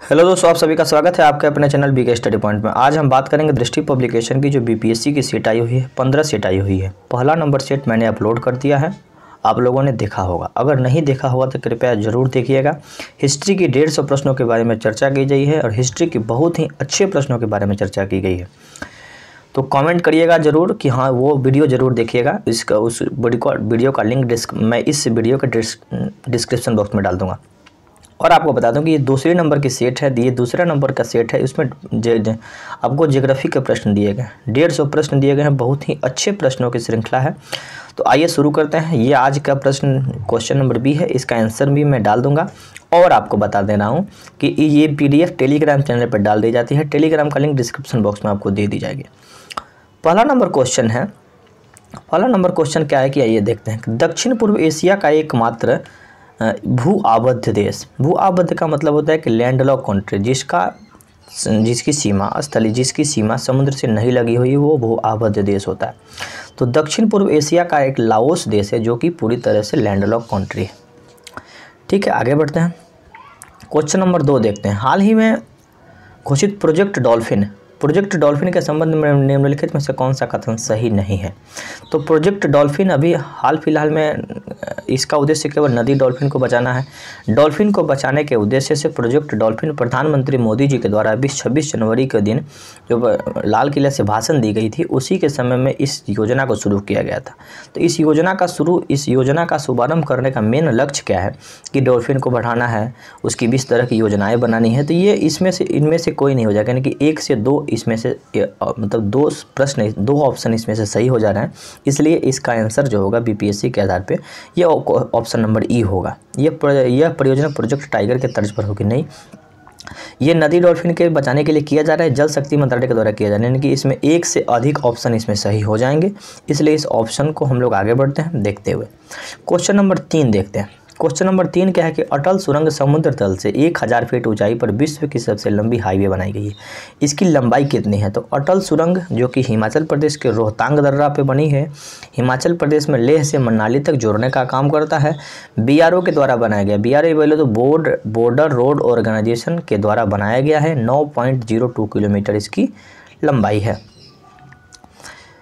Hello दोस्तों, आप सभी का स्वागत है आपके अपने चैनल बीके स्टडी पॉइंट में। आज हम बात करेंगे दृष्टि पब्लिकेशन की जो बीपीएससी की सीट आई हुई है। 15 सीट आई हुई है। पहला नंबर सेट मैंने अपलोड कर दिया है, आप लोगों ने देखा होगा। अगर नहीं देखा होगा तो कृपया ज़रूर देखिएगा। हिस्ट्री की 150 प्रश्नों के बारे में चर्चा की गई है और हिस्ट्री की बहुत ही अच्छे प्रश्नों के बारे में चर्चा की गई है। तो कमेंट करिएगा ज़रूर कि हाँ वो वीडियो ज़रूर देखिएगा। इसका उस वीडियो का लिंक मैं इस वीडियो के डिस्क्रिप्शन बॉक्स में डाल दूँगा। और आपको बता दूं कि ये दूसरे नंबर की सेट है, ये दूसरा नंबर का सेट है। इसमें आपको ज्योग्राफी के प्रश्न दिए गए, 150 प्रश्न दिए गए हैं। बहुत ही अच्छे प्रश्नों की श्रृंखला है। तो आइए शुरू करते हैं। ये आज का प्रश्न क्वेश्चन नंबर बी है, इसका आंसर भी मैं डाल दूंगा। और आपको बता दे रहा हूँ कि ये PDF टेलीग्राम चैनल पर डाल दी जाती है। टेलीग्राम का लिंक डिस्क्रिप्शन बॉक्स में आपको दे दी जाएगी। पहला नंबर क्वेश्चन है, पहला नंबर क्वेश्चन क्या है कि आइए देखते हैं। दक्षिण पूर्व एशिया का एकमात्र भू आबद्ध देश, भू आबद्ध का मतलब होता है कि लैंडलॉक कंट्री, जिसकी सीमा समुद्र से नहीं लगी हुई, वो भू आबद्ध देश होता है। तो दक्षिण पूर्व एशिया का एक लाओस देश है जो कि पूरी तरह से लैंडलॉक कंट्री है। ठीक है, आगे बढ़ते हैं। क्वेश्चन नंबर 2 देखते हैं। हाल ही में घोषित प्रोजेक्ट डॉल्फिन के संबंध में निम्नलिखित में से कौन सा कथन सही नहीं है। तो प्रोजेक्ट डॉल्फिन अभी हाल फिलहाल में इसका उद्देश्य केवल नदी डॉल्फिन को बचाना है। डॉल्फिन को बचाने के उद्देश्य से प्रोजेक्ट डॉल्फिन प्रधानमंत्री मोदी जी के द्वारा 26 जनवरी के दिन जो लाल किले से भाषण दी गई थी, उसी के समय में इस योजना को शुरू किया गया था। तो इस योजना का शुभारंभ करने का मेन लक्ष्य क्या है कि डॉल्फिन को बढ़ाना है, उसकी 20 तरह की योजनाएँ बनानी है। तो ये इनमें से कोई नहीं हो जाएगा, यानी कि 1 से 2 इसमें से मतलब 2 ऑप्शन इसमें से सही हो जा रहे हैं। इसलिए इसका आंसर जो होगा बीपीएससी के आधार पे ये ऑप्शन नंबर ई होगा। यह परियोजना प्रोजेक्ट टाइगर के तर्ज पर होगी। नहीं, ये नदी डॉल्फिन के बचाने के लिए किया जा रहा है, जल शक्ति मंत्रालय के द्वारा किया जा रहा है, यानी कि इसमें 1 से अधिक ऑप्शन इसमें सही हो जाएंगे। इसलिए इस ऑप्शन को हम लोग आगे बढ़ते हैं देखते हुए। क्वेश्चन नंबर 3 देखते हैं। क्वेश्चन नंबर 3 क्या है कि अटल सुरंग समुद्र तल से 1000 फीट ऊंचाई पर विश्व की सबसे लंबी हाईवे बनाई गई है। इसकी लंबाई कितनी है? तो अटल सुरंग जो कि हिमाचल प्रदेश के रोहतांग दर्रा पे बनी है, हिमाचल प्रदेश में लेह से मनाली तक जोड़ने का काम करता है। BRO के द्वारा बनाया गया, BRO बोले तो बॉर्डर रोड ऑर्गेनाइजेशन के द्वारा बनाया गया है। 9.02 किलोमीटर इसकी लंबाई है।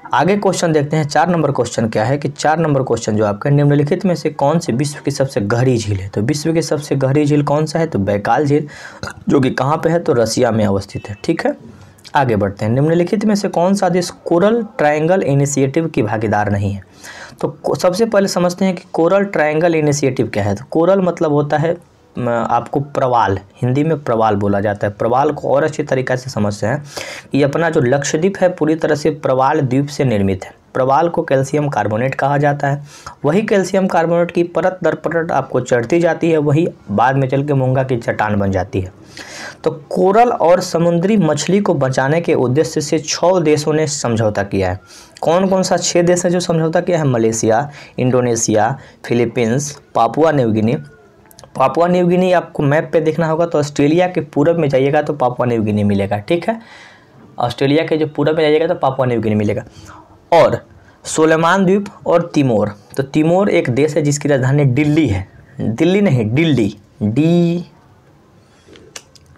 आगे क्वेश्चन देखते हैं। 4 नंबर क्वेश्चन क्या है कि 4 नंबर क्वेश्चन जो आपका निम्नलिखित में से कौन सी विश्व की सबसे गहरी झील है? तो विश्व की सबसे गहरी झील कौन सा है? तो बैकाल झील, जो कि कहाँ पे है? तो रसिया में अवस्थित है। ठीक है, आगे बढ़ते हैं। निम्नलिखित में से कौन सा देश कोरल ट्रायंगल इनिशिएटिव की भागीदार नहीं है? तो सबसे पहले समझते हैं कि कोरल ट्रायंगल इनिशिएटिव क्या है। तो कोरल मतलब होता है आपको प्रवाल, हिंदी में प्रवाल बोला जाता है। प्रवाल को और अच्छी तरीक़ा से समझते हैं कि अपना जो लक्षद्वीप है पूरी तरह से प्रवाल द्वीप से निर्मित है। प्रवाल को कैल्शियम कार्बोनेट कहा जाता है। वही कैल्शियम कार्बोनेट की परत दर परत आपको चढ़ती जाती है, वही बाद में चल के मूंगा की चट्टान बन जाती है। तो कोरल और समुद्री मछली को बचाने के उद्देश्य से 6 देशों ने समझौता किया है। कौन कौन सा 6 देश है जो समझौता किया है? Malaysia, Indonesia, Philippines, Papua New Guinea आपको मैप पे देखना होगा। तो ऑस्ट्रेलिया के पूरब में जाइएगा तो पापुआ न्यू गिनी मिलेगा। ठीक है, ऑस्ट्रेलिया के जो पूरब में जाइएगा तो पापुआ न्यू गिनी मिलेगा। और सोलोमन द्वीप और तिमोर। तो तिमोर एक देश है जिसकी राजधानी दिल्ली है, दिल्ली नहीं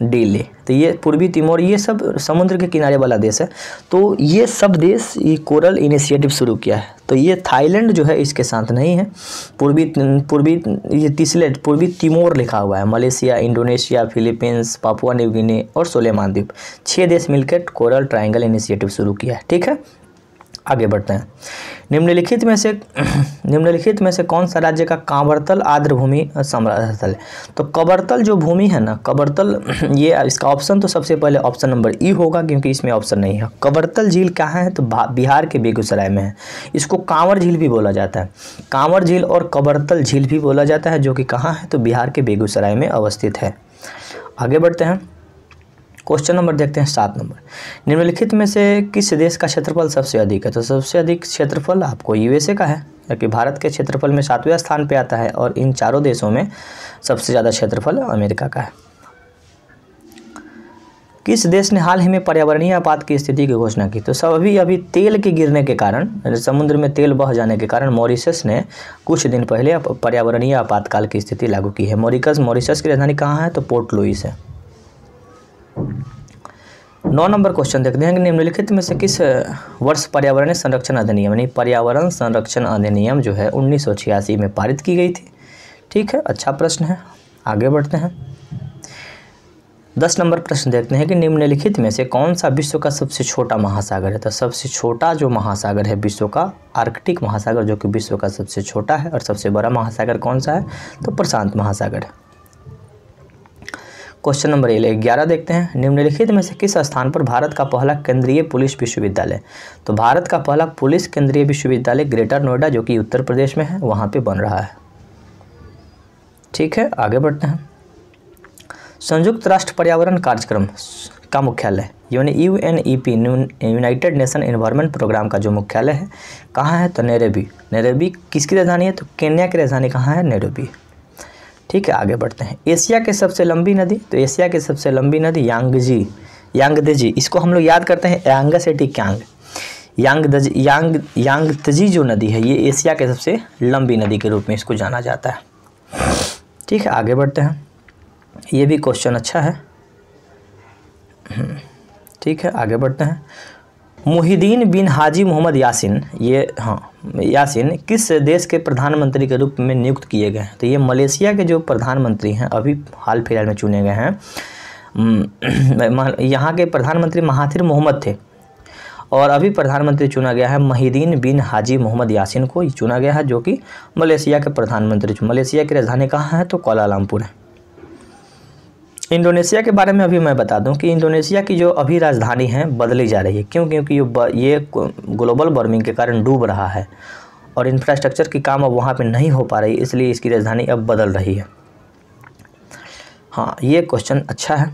दिल्ली। तो ये पूर्वी तिमोर, ये सब समुद्र के किनारे वाला देश है। तो ये सब देश ये कोरल इनिशिएटिव शुरू किया है। तो ये थाईलैंड जो है इसके साथ नहीं है। पूर्वी तिमोर लिखा हुआ है। Malaysia, Indonesia, Philippines, Papua New Guinea और सोलोमन द्वीप, 6 देश मिलकर कोरल ट्रायंगल इनिशिएटिव शुरू किया है। ठीक है, आगे बढ़ते हैं। निम्नलिखित में से कौन सा राज्य का कांवरतल आर्द्रभूमि स्थल है? तो कबरतल जो भूमि है ना, कबरतल, ये इसका ऑप्शन तो सबसे पहले ऑप्शन नंबर ई होगा क्योंकि इसमें ऑप्शन नहीं है। कबरतल झील कहाँ है? तो बिहार के बेगूसराय में है। इसको कांवर झील भी बोला जाता है। कांवर झील और कबरतल झील भी बोला जाता है, जो कि कहाँ है? तो बिहार के बेगूसराय में अवस्थित है। आगे बढ़ते हैं। क्वेश्चन नंबर देखते हैं 7 नंबर। निम्नलिखित में से किस देश का क्षेत्रफल सबसे अधिक है? तो सबसे अधिक क्षेत्रफल आपको USA का है, क्योंकि भारत के क्षेत्रफल में 7वें स्थान पे आता है और इन चारों देशों में सबसे ज़्यादा क्षेत्रफल अमेरिका का है। किस देश ने हाल ही में पर्यावरणीय आपात की स्थिति की घोषणा की? तो अभी तेल के गिरने के कारण, समुद्र में तेल बह जाने के कारण मॉरिशस ने कुछ दिन पहले पर्यावरणीय आपातकाल की स्थिति लागू की है। मॉरिशस की राजधानी कहाँ है? तो पोर्ट लुइस है। 9 नंबर क्वेश्चन देखते हैं कि निम्नलिखित में से किस वर्ष पर्यावरण संरक्षण अधिनियम यानी पर्यावरण संरक्षण अधिनियम जो है 1986 में पारित की गई थी। ठीक है, अच्छा प्रश्न है, आगे बढ़ते हैं। 10 नंबर प्रश्न देखते हैं कि निम्नलिखित में से कौन सा विश्व का सबसे छोटा महासागर है। तो सबसे छोटा जो महासागर है विश्व का आर्कटिक महासागर, जो कि विश्व का सबसे छोटा है। और सबसे बड़ा महासागर कौन सा है, तो प्रशांत महासागर है। क्वेश्चन नंबर 11 देखते हैं, निम्नलिखित में से किस स्थान पर भारत का पहला केंद्रीय पुलिस विश्वविद्यालय। तो भारत का पहला पुलिस केंद्रीय विश्वविद्यालय ग्रेटर नोएडा, जो कि उत्तर प्रदेश में है, वहाँ पे बन रहा है। ठीक है, आगे बढ़ते हैं। संयुक्त राष्ट्र पर्यावरण कार्यक्रम का मुख्यालय यानी UNEP United Nation Environment Programme का जो मुख्यालय है कहाँ है, तो नैरोबी। नैरोबी किसकी राजधानी है, तो केन्या की राजधानी कहाँ है, नैरोबी। ठीक है, आगे बढ़ते हैं। एशिया की सबसे लंबी नदी, तो एशिया की सबसे लंबी नदी यांगत्जी, इसको हम लोग याद करते हैं यांगसेटी क्यांग। यांगत्जी जो नदी है ये एशिया के सबसे लंबी नदी के रूप में इसको जाना जाता है। ठीक है, आगे बढ़ते हैं। ये भी क्वेश्चन अच्छा है। ठीक है, आगे बढ़ते हैं। मुहिदीन बिन हाजी मोहम्मद यासीन, यासीन किस देश के प्रधानमंत्री के रूप में नियुक्त किए गए हैं। तो ये मलेशिया के जो प्रधानमंत्री हैं अभी हाल फिलहाल में चुने गए हैं। यहाँ के प्रधानमंत्री महाथिर मोहम्मद थे और अभी प्रधानमंत्री चुना गया है मुहिदीन बिन हाजी मोहम्मद यासीन को चुना गया है, जो कि मलेशिया के प्रधानमंत्री। मलेशिया की राजधानी कहाँ है, तो कुआलालंपुर है। इंडोनेशिया के बारे में अभी मैं बता दूं कि इंडोनेशिया की जो अभी राजधानी है बदली जा रही है। क्यों, क्योंकि ये ग्लोबल वार्मिंग के कारण डूब रहा है और इंफ्रास्ट्रक्चर की काम अब वहाँ पे नहीं हो पा रही, इसलिए इसकी राजधानी अब बदल रही है। हाँ, ये क्वेश्चन अच्छा है।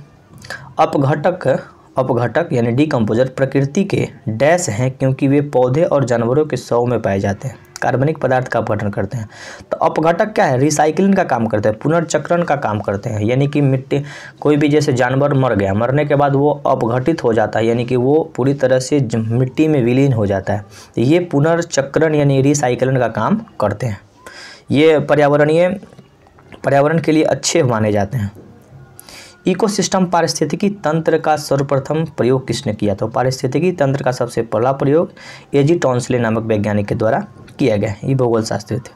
अपघटक यानी डिकम्पोजर प्रकृति के डैश हैं क्योंकि वे पौधे और जानवरों के शव में पाए जाते हैं। कार्बनिक पदार्थ का अपघटन करते हैं। तो अपघटक क्या है, रिसाइकलिंग का काम करते हैं, पुनर्चक्रण का काम करते हैं। यानी कि मिट्टी, कोई भी जैसे जानवर मर गया, मरने के बाद वो अपघटित हो जाता है, यानी कि वो पूरी तरह से मिट्टी में विलीन हो जाता है। तो ये पुनर्चक्रण यानी रिसाइकलिंग का काम करते हैं। ये पर्यावरण के लिए अच्छे माने जाते हैं। इकोसिस्टम पारिस्थितिकी तंत्र का सर्वप्रथम प्रयोग किसने किया। तो पारिस्थितिकी तंत्र का सबसे पहला प्रयोग एजी टॉन्सले नामक वैज्ञानिक के द्वारा किया गया। ये भूगोल शास्त्री थे।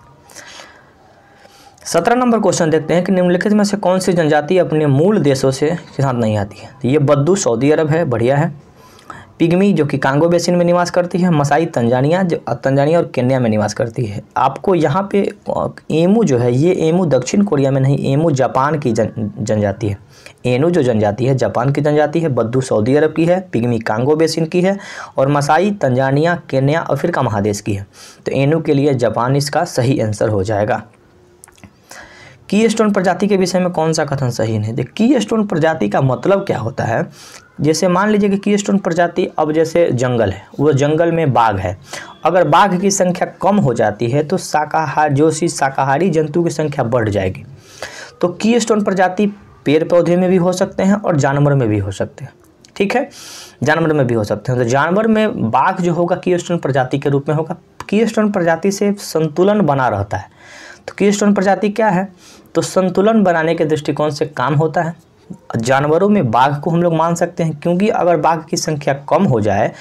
17 नंबर क्वेश्चन देखते हैं कि निम्नलिखित में से कौन सी जनजाति अपने मूल देशों से के साथ नहीं आती है। तो ये बद्दू सऊदी अरब है, बढ़िया है। पिग्मी जो कि कांगो बेसिन में निवास करती है। मसाई तंजानिया और केन्या में निवास करती है। आपको यहाँ पे एमू जो है, ये एमू दक्षिण कोरिया में नहीं, एमू जापान की जनजाति है। एनू जो जनजाति है जापान की जनजाति है। बद्दू सऊदी अरब की है। पिग्मी कांगो बेसिन की है। और मसाई तंजानिया केन्या अफ्रीका महादेश की है। तो एनू के लिए जापान इसका सही आंसर हो जाएगा। की स्टोन प्रजाति के विषय में कौन सा कथन सही नहीं। देखिए, की स्टोन प्रजाति का मतलब क्या होता है, जैसे मान लीजिए कि की स्टोन प्रजाति, अब जैसे जंगल है, वो जंगल में बाघ है, अगर बाघ की संख्या कम हो जाती है तो शाकाहारी जंतु की संख्या बढ़ जाएगी। तो की स्टोन प्रजाति पेड़ पौधे में भी हो सकते हैं और जानवर में भी हो सकते हैं। ठीक है, जानवर में भी हो सकते हैं। तो जानवर में बाघ जो होगा की स्टोन प्रजाति के रूप में होगा। की स्टोन प्रजाति से संतुलन बना रहता है। तो की स्टोन प्रजाति क्या है, तो संतुलन बनाने के दृष्टिकोण से काम होता है। जानवरों में बाघ को हम लोग मान सकते हैं, क्योंकि अगर बाघ की संख्या कम हो जाए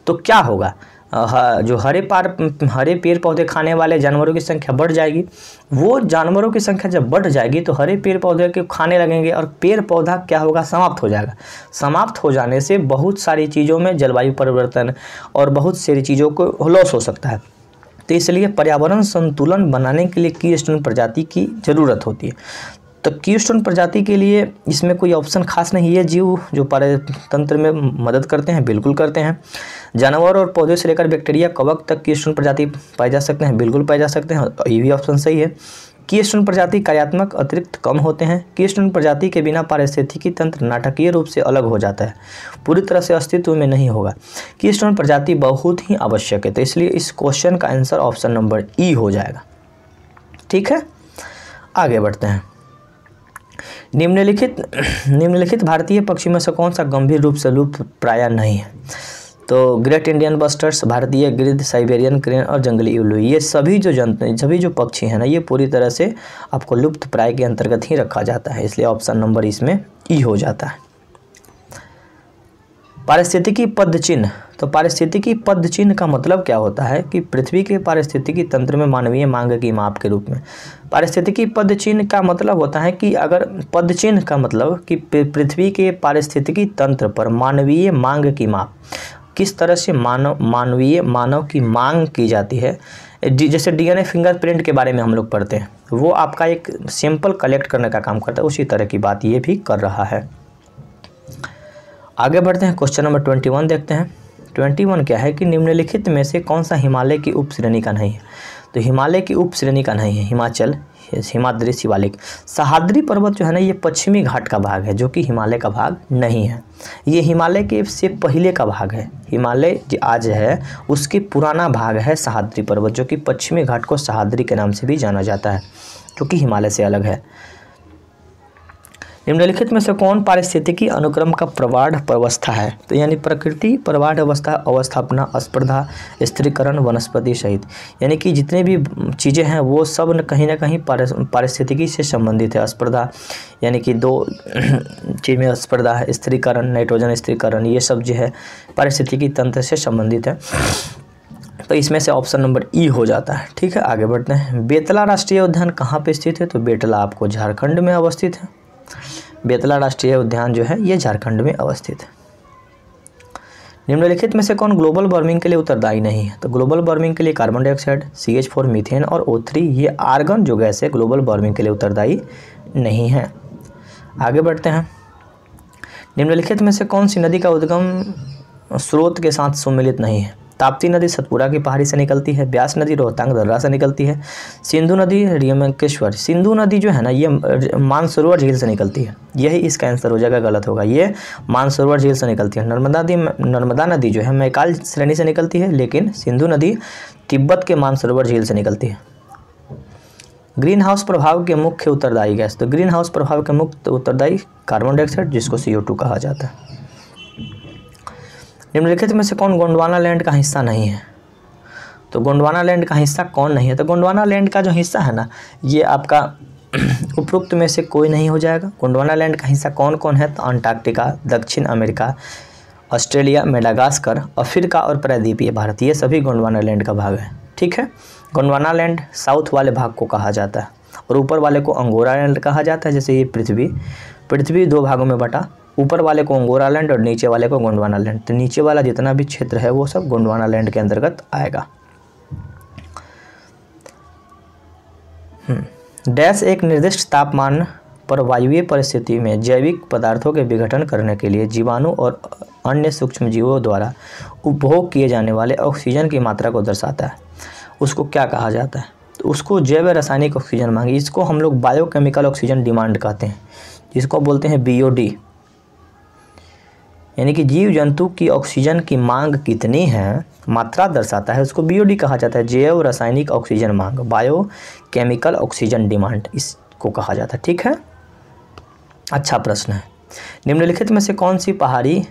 तो क्या होगा, जो हरे पेड़ पौधे खाने वाले जानवरों की संख्या बढ़ जाएगी। वो जानवरों की संख्या जब बढ़ जाएगी तो हरे पेड़ पौधे के खाने लगेंगे और पेड़ पौधा क्या होगा, समाप्त हो जाएगा। समाप्त हो जाने से बहुत सारी चीज़ों में जलवायु परिवर्तन और बहुत सारी चीज़ों को लॉस हो सकता है। तो इसलिए पर्यावरण संतुलन बनाने के लिए की स्टोन प्रजाति की ज़रूरत होती है। तो की स्टोन प्रजाति के लिए इसमें कोई ऑप्शन खास नहीं है। जीव जो पारतंत्र में मदद करते हैं, बिल्कुल करते हैं। जानवर और पौधे से लेकर बैक्टीरिया कवक तक की स्टोन प्रजाति पाए जा सकते हैं, बिल्कुल पाए जा सकते हैं। ये भी ऑप्शन सही है। की स्टोन प्रजाति कार्यात्मक अतिरिक्त कम होते हैं। की स्टोन प्रजाति के बिना पारिस्थितिकी तंत्र नाटकीय रूप से अलग हो जाता है, पूरी तरह से अस्तित्व में नहीं होगा। की स्टोन प्रजाति बहुत ही आवश्यक है। तो इसलिए इस क्वेश्चन का आंसर ऑप्शन नंबर ई हो जाएगा। ठीक है, आगे बढ़ते हैं। निम्नलिखित भारतीय पक्षी में से कौन सा गंभीर रूप से लुप्त प्राय नहीं है। तो ग्रेट इंडियन बस्टर्स, भारतीय गिद्ध, साइबेरियन क्रेन और जंगली उल्लू, ये सभी जो पक्षी हैं ना, ये पूरी तरह से आपको लुप्त प्राय के अंतर्गत ही रखा जाता है। इसलिए ऑप्शन नंबर इसमें ई हो जाता है। पारिस्थितिकी पद चिन्ह, तो पारिस्थितिकी पद चिन्ह का मतलब क्या होता है कि पृथ्वी के पारिस्थितिकी तंत्र में मानवीय मांग की माप के रूप में। पारिस्थितिकी पद चिन्ह का मतलब होता है कि अगर पद चिन्ह का मतलब कि पृथ्वी के पारिस्थितिकी तंत्र पर मानवीय मांग की माप, किस तरह से मानव की मांग की जाती है। जैसे डीएनए फिंगरप्रिंट के बारे में हम लोग पढ़ते हैं, वो आपका एक सैंपल कलेक्ट करने का काम करता है, उसी तरह की बात ये भी कर रहा है। आगे बढ़ते हैं, क्वेश्चन नंबर 21 देखते हैं। 21 क्या है कि निम्नलिखित में से कौन सा हिमालय की उप श्रेणी का नहीं है। तो हिमालय की उप श्रेणी का नहीं है हिमाचल, हिमाद्री शिवालिक। सह्याद्री पर्वत जो है ना, ये पश्चिमी घाट का भाग है, जो कि हिमालय का भाग नहीं है। ये हिमालय के से पहले का भाग है। हिमालय जो आज है उसके पुराना भाग है सह्याद्री पर्वत, जो कि पश्चिमी घाट को सह्याद्री के नाम से भी जाना जाता है, जो कि हिमालय से अलग है। निम्नलिखित में से कौन पारिस्थितिकी अनुक्रम का प्रवाढ़ अवस्था है। तो यानी प्रकृति, प्रवाढ़ अवस्था, अवस्थापना, स्पर्धा, स्थिरीकरण, वनस्पति सहित, यानी कि जितने भी चीज़ें हैं वो सब कहीं ना कहीं पारिस्थितिकी से संबंधित है। स्पर्धा यानी कि दो चीज़ में स्पर्धा है, स्थिरीकरण, नाइट्रोजन स्थिरीकरण, ये सब जो है पारिस्थितिकी तंत्र से संबंधित है। तो इसमें से ऑप्शन नंबर ई हो जाता है। ठीक है, आगे बढ़ते हैं। बेतला राष्ट्रीय उद्यान कहाँ पे स्थित है। तो बेतला आपको झारखंड में अवस्थित है। बेतला राष्ट्रीय उद्यान जो है ये झारखंड में अवस्थित है। निम्नलिखित में से कौन ग्लोबल वार्मिंग के लिए उत्तरदायी नहीं है। तो ग्लोबल वार्मिंग के लिए कार्बन डाइऑक्साइड, CH4, मीथेन और O3, ये आर्गन जो गैस है ग्लोबल वार्मिंग के लिए उत्तरदायी नहीं है। आगे बढ़ते हैं। निम्नलिखित में से कौन सी नदी का उद्गम स्रोत के साथ सम्मिलित नहीं है। ताप्ती नदी सतपुरा की पहाड़ी से निकलती है। ब्यास नदी रोहतांग दर्रा से निकलती है। सिंधु नदी रियमकेश्वर, सिंधु नदी जो है ना ये मानसरोवर झील से निकलती है। यही इसका आंसर हो जाएगा, गलत होगा, ये मानसरोवर झील से निकलती है। नर्मदा नदी जो है मैकाल श्रेणी से निकलती है, लेकिन सिंधु नदी तिब्बत के मानसरोवर झील से निकलती है। ग्रीन हाउस प्रभाव के मुख्य उत्तरदायी गैस। तो ग्रीन हाउस प्रभाव के मुख्य उत्तरदायी कार्बन डाइऑक्साइड, जिसको CO2 कहा जाता है। निम्नलिखित में से कौन गोंडवाना लैंड का हिस्सा नहीं है। तो गोंडवाना लैंड का हिस्सा कौन नहीं है। तो गोंडवाना लैंड का जो हिस्सा है ना, ये आपका उपरोक्त में से कोई नहीं हो जाएगा। गोंडवाना लैंड का हिस्सा कौन कौन है। तो अंटार्कटिका, दक्षिण अमेरिका, ऑस्ट्रेलिया, मेडागास्कर, अफ्रीका और प्रायद्वीपीय भारत, ये सभी गोंडवाना लैंड का भाग है। ठीक है, गोंडवाना लैंड साउथ वाले भाग को कहा जाता है और ऊपर वाले को अंगोरा लैंड कहा जाता है। जैसे ये पृथ्वी दो भागों में बटा, ऊपर वाले को अंगोरा लैंड और नीचे वाले को गोंडवाना लैंड। तो नीचे वाला जितना भी क्षेत्र है वो सब गोंडवाना लैंड के अंतर्गत आएगा। डैश एक निर्दिष्ट तापमान पर वायुवीय परिस्थिति में जैविक पदार्थों के विघटन करने के लिए जीवाणु और अन्य सूक्ष्मजीवों द्वारा उपभोग किए जाने वाले ऑक्सीजन की मात्रा को दर्शाता है। उसको क्या कहा जाता है। तो उसको जैव रासायनिक ऑक्सीजन मांग, इसको हम लोग बायोकेमिकल ऑक्सीजन डिमांड कहते हैं, जिसको बोलते हैं BOD। यानी कि जीव जंतु की ऑक्सीजन की मांग कितनी है, मात्रा दर्शाता है, उसको BOD कहा जाता है। जैव रासायनिक ऑक्सीजन मांग, बायो केमिकल ऑक्सीजन डिमांड, इसको कहा जाता है। ठीक है, अच्छा प्रश्न है। निम्नलिखित में से कौन सी पहाड़ी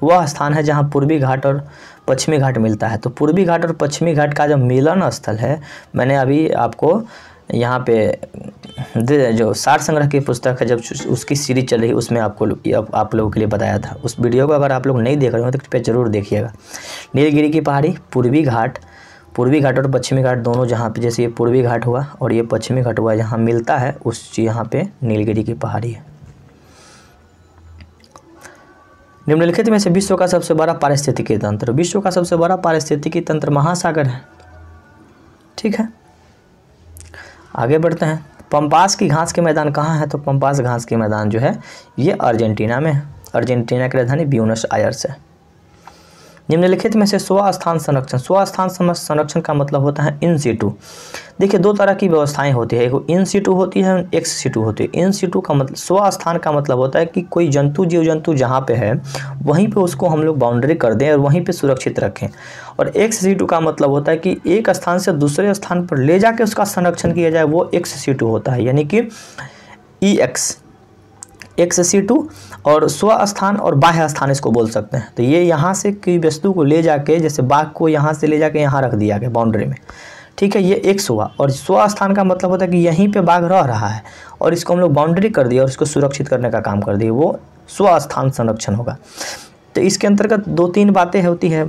वह स्थान है जहां पूर्वी घाट और पश्चिमी घाट मिलता है। तो पूर्वी घाट और पश्चिमी घाट का जो मिलन स्थल है, मैंने अभी आपको यहाँ पे जो सार संग्रह की पुस्तक है, जब उसकी सीरीज चल रही उसमें आप लोगों के लिए बताया था। उस वीडियो को अगर आप लोग नहीं देख रहे हो तो कृपया जरूर देखिएगा। नीलगिरी की पहाड़ी, पूर्वी घाट और पश्चिमी घाट दोनों, जहाँ पे जैसे ये पूर्वी घाट हुआ और ये पश्चिमी घाट हुआ, जहाँ मिलता है उस यहाँ पे नीलगिरी की पहाड़ी है। निम्नलिखित में से विश्व का सबसे बड़ा पारिस्थितिकी तंत्र। विश्व का सबसे बड़ा पारिस्थितिकी तंत्र महासागर है। ठीक है, आगे बढ़ते हैं। पंपास की घास के मैदान कहाँ है। तो पंपास घास के मैदान जो है ये अर्जेंटीना में है। अर्जेंटीना की राजधानी ब्यूनस आयर्स है। निम्नलिखित में से स्वस्थान संरक्षण। स्वस्थान संरक्षण का मतलब होता है इन सीटू। देखिए, दो तरह की व्यवस्थाएं होती है, एक इन सीटू होती है, एक्स सीटू होती है। इन सीटू का मतलब, स्वस्थान का मतलब होता है कि कोई जीव जंतु जहाँ पे है वहीं पे उसको हम लोग बाउंड्री कर दें और वहीं पे सुरक्षित रखें। और एक्स सीटू का मतलब होता है कि एक स्थान से दूसरे स्थान पर ले जाके उसका संरक्षण किया जाए, वो एक्स सीटू होता है। यानी कि एक्स सीटू और स्वस्थान और बाह्य स्थान इसको बोल सकते हैं। तो ये यहाँ से कोई वस्तु को ले जाके, जैसे बाघ को यहाँ से ले जाके यहाँ रख दिया गया बाउंड्री में। ठीक है, ये एक्स हुआ। और स्वस्थान का मतलब होता है कि यहीं पे बाघ रह रहा है और इसको हम लोग बाउंड्री कर दिए और इसको सुरक्षित करने का काम कर दिए, वो स्वस्थान संरक्षण होगा। तो इसके अंतर्गत 2-3 बातें होती है,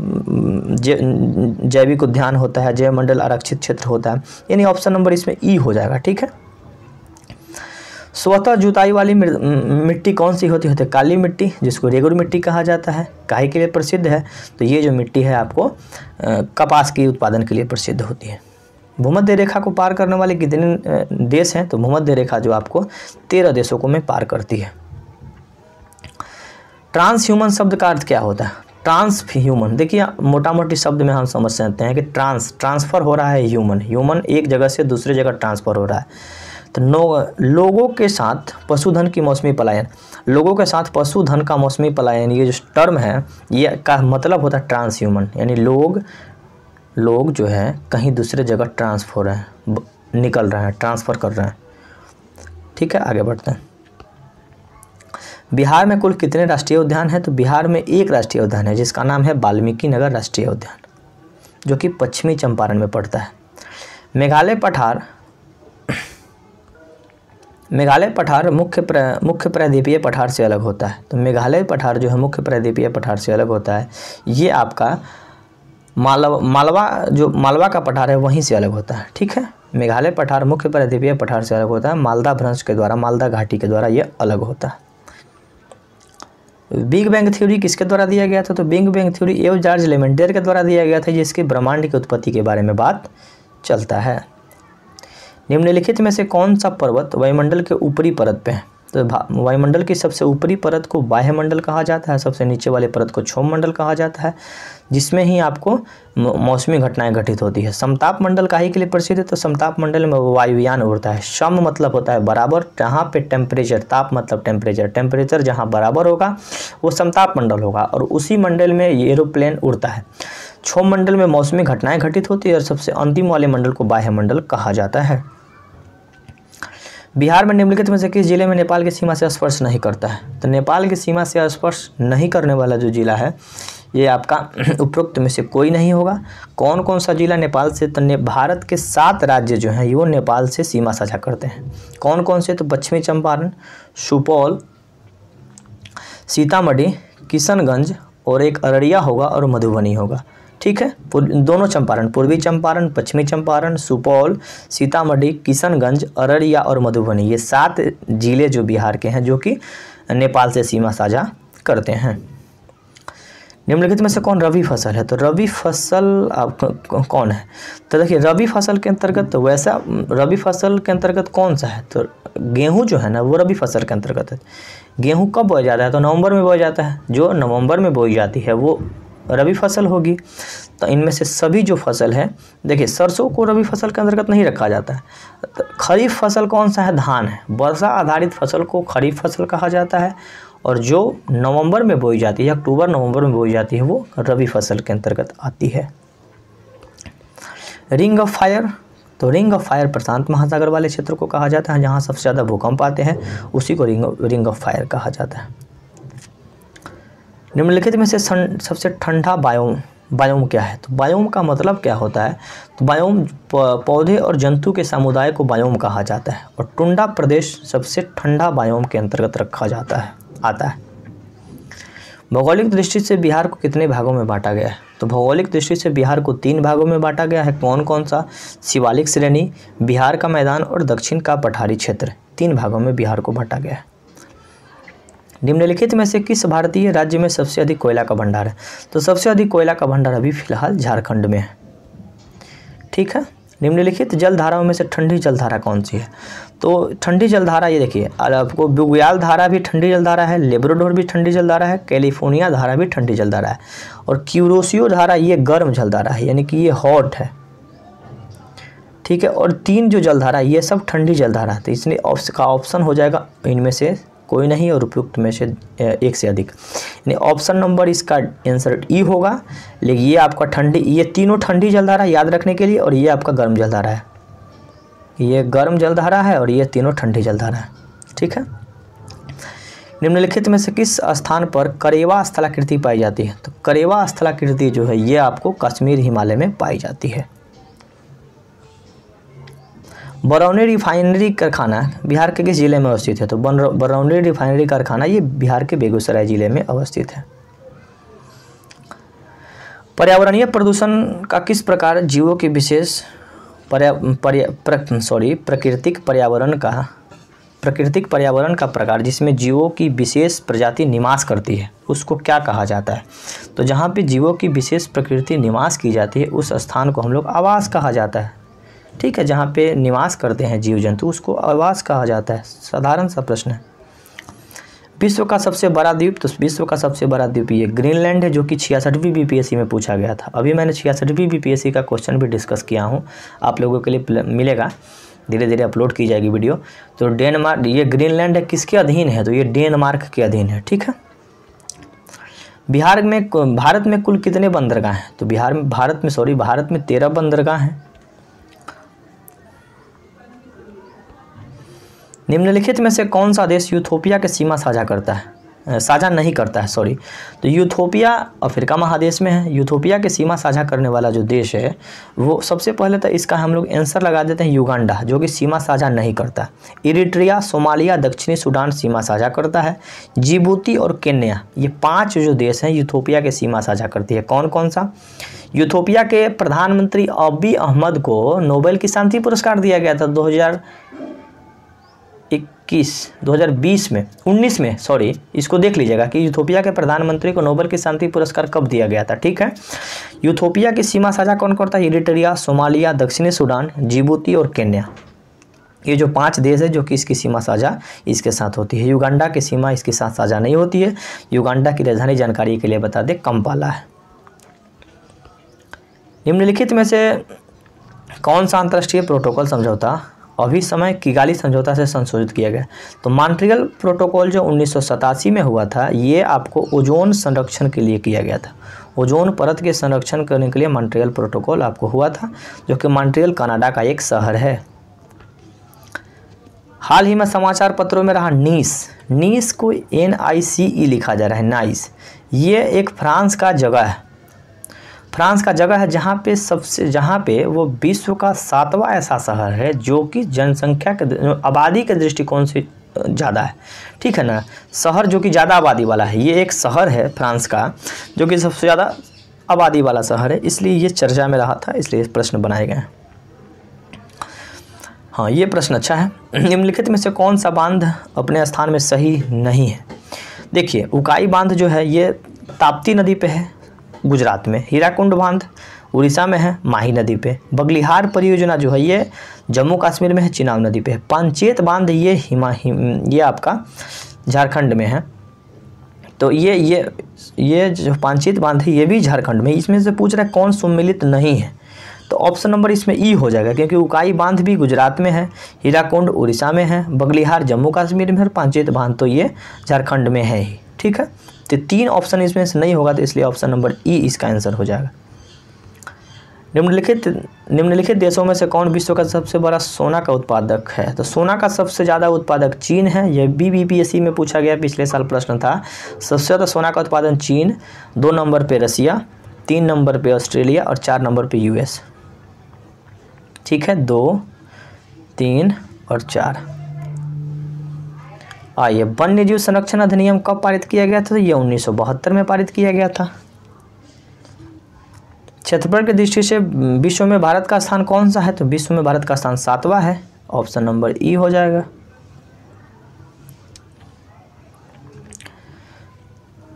जैविक उद्यान होता है, जैव मंडल आरक्षित क्षेत्र होता है, यानी ऑप्शन नंबर इसमें ई हो जाएगा। ठीक है। स्वतः जुताई वाली मिट्टी कौन सी होती है? काली मिट्टी, जिसको रेगुर मिट्टी कहा जाता है। काहे के लिए प्रसिद्ध है? तो ये जो मिट्टी है आपको कपास के उत्पादन के लिए प्रसिद्ध होती है। भूमध्य रेखा को पार करने वाले कितने देश हैं? तो भूमध्य रेखा जो आपको 13 देशों को में पार करती है। ट्रांस ह्यूमन शब्द का अर्थ क्या होता है? ट्रांस ह्यूमन, देखिए मोटा मोटी शब्द में हम समझ सकते हैं कि ट्रांसफ़र हो रहा है, ह्यूमन एक जगह से दूसरे जगह ट्रांसफ़र हो रहा है। तो लोगों के साथ पशुधन की मौसमी पलायन, लोगों के साथ पशुधन का मौसमी पलायन, ये जो टर्म है ये का मतलब होता है ट्रांस ह्यूमन, यानी लोग जो है कहीं दूसरे जगह ट्रांसफर है, निकल रहे हैं, ट्रांसफ़र कर रहे हैं। ठीक है, आगे बढ़ते हैं। बिहार में कुल कितने राष्ट्रीय उद्यान हैं? तो बिहार में एक राष्ट्रीय उद्यान है जिसका नाम है वाल्मीकि नगर राष्ट्रीय उद्यान, जो कि पश्चिमी चंपारण में पड़ता है। मेघालय पठार मुख्य प्रायद्वीपीय पठार से अलग होता है। तो मेघालय पठार जो है मुख्य प्रायद्वीपीय पठार से अलग होता है। ये आपका मालवा का पठार है वहीं से अलग होता है। ठीक है, मेघालय पठार मुख्य प्रायद्वीपीय पठार से अलग होता है, मालदा भ्रंश के द्वारा, मालदा घाटी के द्वारा ये अलग होता है। बिग बैंग थ्योरी किसके द्वारा दिया गया था? तो बिग बैंग थ्योरी एव जॉर्ज लेमेंडर के द्वारा दिया गया था, जिसकी ब्रह्मांड की उत्पत्ति के बारे में बात चलता है। निम्नलिखित में से कौन सा पर्वत वायुमंडल के ऊपरी परत पे है? तो वायुमंडल की सबसे ऊपरी परत को बाह्यमंडल कहा जाता है, सबसे नीचे वाले परत को क्षोभ मंडल कहा जाता है, जिसमें ही आपको मौसमी घटनाएं घटित होती है। समताप मंडल काहे के लिए प्रसिद्ध है? तो समताप मंडल में वायुयान उड़ता है। सम मतलब होता है बराबर, जहाँ पे टेम्परेचर, ताप मतलब टेम्परेचर जहाँ बराबर होगा वो समताप मंडल होगा, और उसी मंडल में एरोप्लेन उड़ता है। क्षोभ मंडल में मौसमी घटनाएं घटित होती है, और सबसे अंतिम वाले मंडल को बाह्यमंडल कहा जाता है। बिहार में निम्नलिखित में से किस जिले में नेपाल की सीमा से स्पर्श नहीं करता है? तो नेपाल की सीमा से स्पर्श नहीं करने वाला जो जिला है ये आपका उपरोक्त में से कोई नहीं होगा। कौन कौन सा जिला नेपाल से? तो भारत के 7 राज्य जो हैं वो नेपाल से सीमा साझा करते हैं। कौन कौन से? तो पश्चिमी चंपारण, सुपौल, सीतामढ़ी, किशनगंज, और एक अररिया होगा और मधुबनी होगा। ठीक है, दोनों चंपारण, पूर्वी चंपारण, पश्चिमी चंपारण, सुपौल, सीतामढ़ी, किशनगंज, अररिया और मधुबनी, ये 7 जिले जो बिहार के हैं जो कि नेपाल से सीमा साझा करते हैं। निम्नलिखित में से कौन रबी फसल है? तो रबी फसल कौन है? तो देखिए रबी फसल के अंतर्गत, तो वैसा रबी फसल के अंतर्गत कौन सा है? तो गेहूँ जो है ना वो रबी फसल के अंतर्गत है। गेहूँ कब बोया जाता है? तो नवंबर में बोया जाता है। जो नवंबर में बोई जाती है वो रबी फसल होगी। तो इनमें से सभी जो फसल है, देखिए सरसों को रबी फसल के अंतर्गत नहीं रखा जाता है। तो खरीफ फसल कौन सा है? धान है। वर्षा आधारित फसल को खरीफ फसल कहा जाता है, और जो नवंबर में बोई जाती है, अक्टूबर नवंबर में बोई जाती है, वो रबी फसल के अंतर्गत आती है। रिंग ऑफ फायर, तो रिंग ऑफ फायर प्रशांत महासागर वाले क्षेत्र को कहा जाता है, जहाँ सबसे ज़्यादा भूकंप आते हैं उसी को रिंग ऑफ फायर कहा जाता है। निम्नलिखित में से सबसे ठंडा बायोम क्या है? तो बायोम का मतलब क्या होता है? तो बायोम पौधे और जंतु के समुदाय को बायोम कहा जाता है, और टुंडा प्रदेश सबसे ठंडा बायोम के अंतर्गत रखा आता है। भौगोलिक दृष्टि से बिहार को कितने भागों में बांटा गया है? तो भौगोलिक दृष्टि से बिहार को 3 भागों में बांटा गया है। कौन कौन सा? शिवालिक श्रेणी, बिहार का मैदान और दक्षिण का पठारी क्षेत्र, 3 भागों में बिहार को बांटा गया है। निम्नलिखित में से किस भारतीय राज्य में सबसे अधिक कोयला का भंडार है? तो सबसे अधिक कोयला का भंडार अभी फिलहाल झारखंड में है। ठीक है, निम्नलिखित जलधाराओं में से ठंडी जलधारा कौन सी है? तो ठंडी जलधारा ये देखिए, आपको बुग्याल धारा भी ठंडी जलधारा है, लेब्राडोर भी ठंडी जलधारा है, कैलिफोर्निया धारा भी ठंडी जलधारा है, और क्यूरोसियो धारा ये गर्म जलधारा है, यानी कि ये हॉट है। ठीक है, और 3 जो जलधारा ये सब ठंडी जलधारा है। तो इसमें ऑप्शन हो जाएगा इनमें से कोई नहीं, और उपयुक्त में से एक से अधिक, यानी ऑप्शन नंबर इसका आंसर ई होगा। लेकिन ये आपका ठंडी, ये तीनों ठंडी जलधारा याद रखने के लिए, और ये आपका गर्म जलधारा है, ये गर्म जलधारा है, और ये तीनों ठंडी जलधारा है। ठीक है, निम्नलिखित में से किस स्थान पर करेवा स्थलाकृति पाई जाती है? तो करेवा स्थलाकृति जो है ये आपको कश्मीर हिमालय में पाई जाती है। बरौनी रिफाइनरी कारखाना बिहार के किस जिले में अवस्थित है? तो बरौनी रिफाइनरी कारखाना ये बिहार के बेगूसराय जिले में अवस्थित है। पर्यावरणीय प्रदूषण का किस प्रकार जीवों की विशेष प्राकृतिक पर्यावरण का प्रकार जिसमें जीवों की विशेष प्रजाति निवास करती है उसको क्या कहा जाता है? तो जहाँ पे जीवों की विशेष प्रकृति निवास की जाती है उस स्थान को हम लोग आवास कहा जाता है। ठीक है, जहाँ पे निवास करते हैं जीव जंतु उसको आवास कहा जाता है। साधारण सा प्रश्न है। विश्व का सबसे बड़ा द्वीप, तो विश्व का सबसे बड़ा द्वीप ये ग्रीनलैंड है, जो कि 66वीं बीपीएससी में पूछा गया था। अभी मैंने 66वीं बीपीएससी का क्वेश्चन भी डिस्कस किया हूँ, आप लोगों के लिए मिलेगा, धीरे धीरे अपलोड की जाएगी वीडियो। तो डेनमार्क, ये ग्रीनलैंड है किसके अधीन है? तो ये डेनमार्क के अधीन है। ठीक है, भारत में कुल कितने बंदरगाह हैं? तो भारत में 13 बंदरगाह हैं। निम्नलिखित में से कौन सा देश यूथोपिया की सीमा साझा नहीं करता है? तो यूथोपिया अफ्रीका महादेश में है। यूथोपिया की सीमा साझा करने वाला जो देश है वो सबसे पहले तो इसका हम लोग आंसर लगा देते हैं युगांडा, जो कि सीमा साझा नहीं करता। इरिट्रिया, सोमालिया, दक्षिणी सूडान सीमा साझा करता है। जिबूती और केन्या, ये 5 जो देश हैं यूथोपिया की सीमा साझा करती है। कौन कौन सा? यूथोपिया के प्रधानमंत्री अबी अहमद को नोबेल की शांति पुरस्कार दिया गया था 2019 में, इसको देख लीजिएगा कि यूथोपिया के प्रधानमंत्री को नोबेल की शांति पुरस्कार कब दिया गया था। ठीक है, यूथोपिया की सीमा साझा कौन करता है? इरिट्रिया, सोमालिया, दक्षिणी सूडान, जिबूती और केन्या, ये जो 5 देश है जो कि इसकी सीमा साझा इसके साथ होती है। युगांडा की सीमा इसके साथ साझा नहीं होती है। युगांडा की राजधानी जानकारी के लिए बता दें कंपाला है। निम्नलिखित में से कौन सा अंतर्राष्ट्रीय प्रोटोकॉल समझौता अभी समय किगाली समझौता से संशोधित किया गया? तो मॉन्ट्रियल प्रोटोकॉल जो 1987 में हुआ था, ये आपको ओजोन संरक्षण के लिए किया गया था। ओजोन परत के संरक्षण करने के लिए मॉन्ट्रियल प्रोटोकॉल आपको हुआ था, जो कि मॉन्ट्रियल कनाडा का एक शहर है। हाल ही में समाचार पत्रों में रहा नीस को NICE लिखा जा रहा है, नाइस। ये एक फ्रांस का जगह है जहाँ पे वो विश्व का 7वां ऐसा शहर है जो कि जनसंख्या के आबादी के दृष्टिकोण से ज़्यादा है। ठीक है ना, शहर जो कि ज़्यादा आबादी वाला है। ये एक शहर है फ्रांस का जो कि सबसे ज़्यादा आबादी वाला शहर है, इसलिए ये चर्चा में रहा था, इसलिए प्रश्न बनाए गए हैं। हाँ, ये प्रश्न अच्छा है। निम्नलिखित में से कौन सा बांध अपने स्थान में सही नहीं है? देखिए, उकाई बांध जो है ये ताप्ती नदी पे है गुजरात में। हीराकुंड बांध उड़ीसा में है माही नदी पे। बगलिहार परियोजना जो है ये जम्मू कश्मीर में है चिनाब नदी पे। पंचेत बांध ये आपका झारखंड में है। तो ये जो पंचेत बांध है ये भी झारखंड में। इसमें से पूछ रहा है कौन सम्मिलित नहीं है, तो ऑप्शन नंबर इसमें ई हो जाएगा, क्योंकि उकाई बांध भी गुजरात में है, हीराकुंड उड़ीसा में है, बगलिहार जम्मू कश्मीर में है और पंचेत बांध तो ये झारखंड में है ही। ठीक है, तो 3 ऑप्शन इसमें से नहीं होगा, तो इसलिए ऑप्शन नंबर ई इसका आंसर हो जाएगा। निम्नलिखित देशों में से कौन विश्व का सबसे बड़ा सोना का उत्पादक है? तो सोना का सबसे ज़्यादा उत्पादक चीन है। यह भी बीपीएससी में पूछा गया, पिछले साल प्रश्न था। सबसे ज़्यादा सोना का उत्पादन चीन, 2 नंबर पे रसिया, 3 नंबर पे ऑस्ट्रेलिया और 4 नंबर पे यूएस। ठीक है, 2, 3 और 4। आइए, वन्य जीव संरक्षण अधिनियम कब पारित किया गया था? तो ये 1972 में पारित किया गया था। क्षेत्रफल की दृष्टि से विश्व में भारत का स्थान कौन सा है? तो विश्व में भारत का स्थान 7वां है, ऑप्शन नंबर ई हो जाएगा।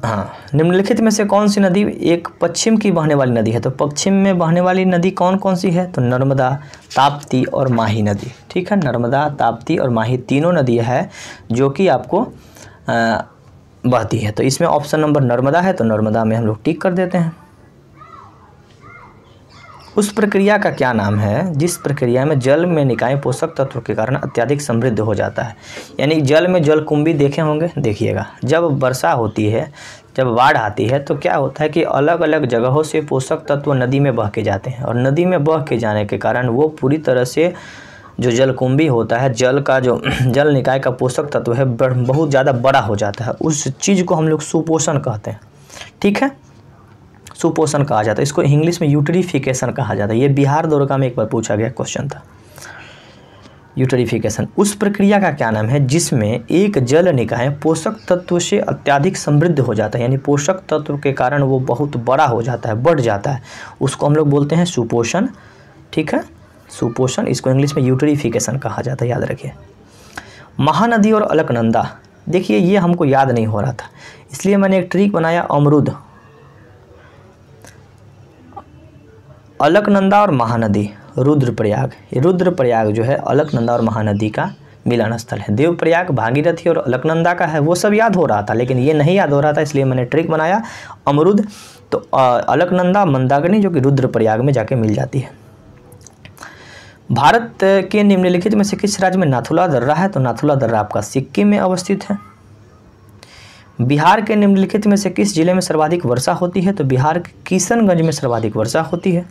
हाँ, निम्नलिखित में से कौन सी नदी एक पश्चिम की बहने वाली नदी है? तो पश्चिम में बहने वाली नदी कौन कौन सी है? तो नर्मदा, ताप्ती और माही नदी। ठीक है, नर्मदा, ताप्ती और माही तीनों नदी है जो कि आपको बहती है। तो इसमें ऑप्शन नंबर नर्मदा है, तो नर्मदा में हम लोग टिक कर देते हैं। उस प्रक्रिया का क्या नाम है जिस प्रक्रिया में जल में निकाय पोषक तत्व के कारण अत्यधिक समृद्ध हो जाता है? यानी जल में जलकुंभी देखे होंगे, देखिएगा, जब वर्षा होती है, जब बाढ़ आती है तो क्या होता है कि अलग अलग जगहों से पोषक तत्व नदी में बह के जाते हैं, और नदी में बह के जाने के कारण वो पूरी तरह से जो जलकुंभी होता है, जल का जो जल निकाय का पोषक तत्व है बहुत ज़्यादा बड़ा हो जाता है। उस चीज़ को हम लोग सुपोषण कहते हैं। ठीक है, सुपोषण कहा जाता है। इसको इंग्लिश में यूट्रिफिकेशन कहा जाता है। ये बिहार दौड़का में एक बार पूछा गया क्वेश्चन था। यूटरिफिकेशन उस प्रक्रिया का क्या नाम है जिसमें एक जल निकाय पोषक तत्व से अत्यधिक समृद्ध हो जाता है, यानी पोषक तत्व के कारण वो बहुत बड़ा हो जाता है, बढ़ जाता है, उसको हम लोग बोलते हैं सुपोषण। ठीक है, सुपोषण, इसको इंग्लिश में यूटरिफिकेशन कहा जाता है, याद रखिए। महानदी और अलकनंदा, देखिए ये हमको याद नहीं हो रहा था, इसलिए मैंने एक ट्रिक बनाया, अमरुद, अलकनंदा और महानदी, रुद्रप्रयाग। ये रुद्रप्रयाग जो है अलकनंदा और महानदी का मिलन स्थल है। देवप्रयाग भागीरथी और अलकनंदा का है, वो सब याद हो रहा था लेकिन ये नहीं याद हो रहा था, इसलिए मैंने ट्रिक बनाया अमरुद। तो अलकनंदा मंदाकिनी जो कि रुद्रप्रयाग में जाके मिल जाती है। भारत के निम्नलिखित में से किस राज्य में नाथुला दर्रा है? तो नाथुला दर्रा आपका सिक्किम में अवस्थित है। बिहार के निम्नलिखित में से किस जिले में सर्वाधिक वर्षा होती है? तो बिहार के किशनगंज में सर्वाधिक वर्षा होती है।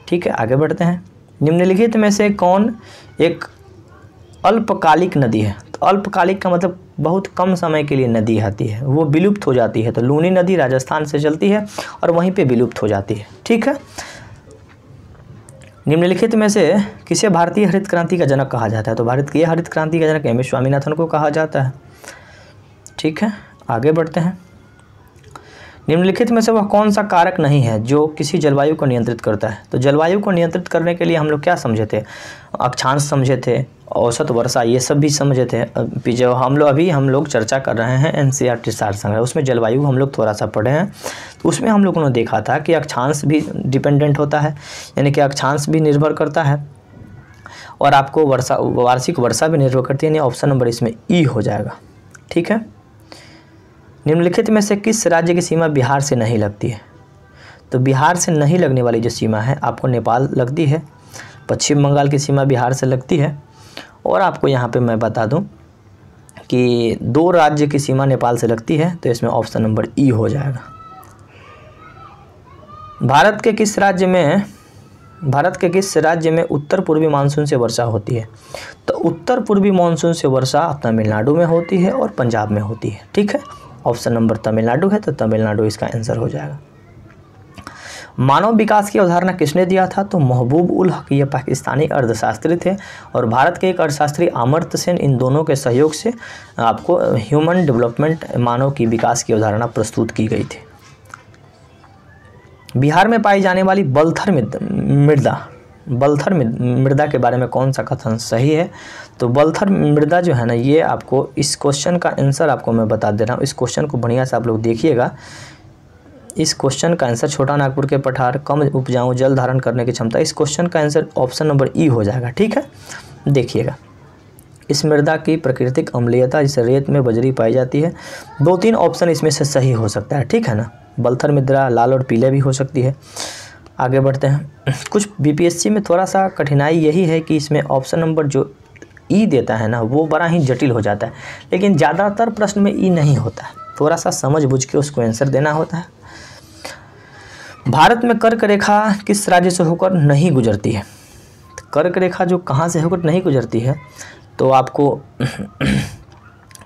ठीक है, आगे बढ़ते हैं। निम्नलिखित में से कौन एक अल्पकालिक नदी है? तो अल्पकालिक का मतलब बहुत कम समय के लिए नदी आती है, वो विलुप्त हो जाती है। तो लूनी नदी राजस्थान से चलती है और वहीं पे विलुप्त हो जाती है। ठीक है, निम्नलिखित में से किसे भारतीय हरित क्रांति का जनक कहा जाता है? तो भारत की हरित क्रांति का जनक एम एस स्वामीनाथन को कहा जाता है। ठीक है, आगे बढ़ते हैं। निम्नलिखित में से वह कौन सा कारक नहीं है जो किसी जलवायु को नियंत्रित करता है? तो जलवायु को नियंत्रित करने के लिए हम लोग क्या समझे थे? अक्षांश समझे थे, औसत वर्षा, ये सब भी समझे थे। जो हम लोग चर्चा कर रहे हैं एनसीईआरटी सार संग्रह, उसमें जलवायु हम लोग थोड़ा सा पढ़े हैं। तो उसमें हम लोगों ने देखा था कि अक्षांश भी डिपेंडेंट होता है, यानी कि अक्षांश भी निर्भर करता है और आपको वार्षिक वर्षा भी निर्भर करती है, यानी ऑप्शन नंबर इसमें ई हो जाएगा। ठीक है, निम्नलिखित में से किस राज्य की सीमा बिहार से नहीं लगती है? तो बिहार से नहीं लगने वाली जो सीमा है आपको नेपाल लगती है, पश्चिम बंगाल की सीमा बिहार से लगती है। और आपको यहाँ पे मैं बता दूँ कि 2 राज्य की सीमा नेपाल से लगती है, तो इसमें ऑप्शन नंबर ई हो जाएगा। भारत के किस राज्य में उत्तर पूर्वी मानसून से वर्षा होती है? तो उत्तर पूर्वी मानसून से वर्षा तमिलनाडु में होती है और पंजाब में होती है। ठीक है, ऑप्शन नंबर तमिलनाडु है, तो तमिलनाडु इसका आंसर हो जाएगा। मानव विकास की अवधारणा किसने दिया था? तो महबूब उल हक, ये पाकिस्तानी अर्थशास्त्री थे और भारत के एक अर्थशास्त्री अमर्त्य सेन, इन दोनों के सहयोग से आपको ह्यूमन डेवलपमेंट, मानव की विकास की अवधारणा प्रस्तुत की गई थी। बिहार में पाई जाने वाली बलथर मृदा के बारे में कौन सा कथन सही है? तो बलथर मृदा जो है ना, ये आपको इस क्वेश्चन का आंसर आपको मैं बता दे रहा हूँ। इस क्वेश्चन को बढ़िया से आप लोग देखिएगा। इस क्वेश्चन का आंसर छोटा नागपुर के पठार, कम उपजाऊ, जल धारण करने की क्षमता, इस क्वेश्चन का आंसर ऑप्शन नंबर ई हो जाएगा। ठीक है, देखिएगा। इस मृदा की प्राकृतिक अम्लीयता, जिसे रेत में बजरी पाई जाती है। 2-3 ऑप्शन इसमें से सही हो सकता है। ठीक है ना, बलथर मृदा लाल और पीले भी हो सकती है। आगे बढ़ते हैं। कुछ बीपीएससी में थोड़ा सा कठिनाई यही है कि इसमें ऑप्शन नंबर जो ई देता है ना, वो बड़ा ही जटिल हो जाता है, लेकिन ज़्यादातर प्रश्न में ई नहीं होता है, थोड़ा सा समझ बुझ के उसको आंसर देना होता है। भारत में कर्क रेखा किस राज्य से होकर नहीं गुजरती है? कर्क रेखा जो कहाँ से होकर नहीं गुजरती है? तो आपको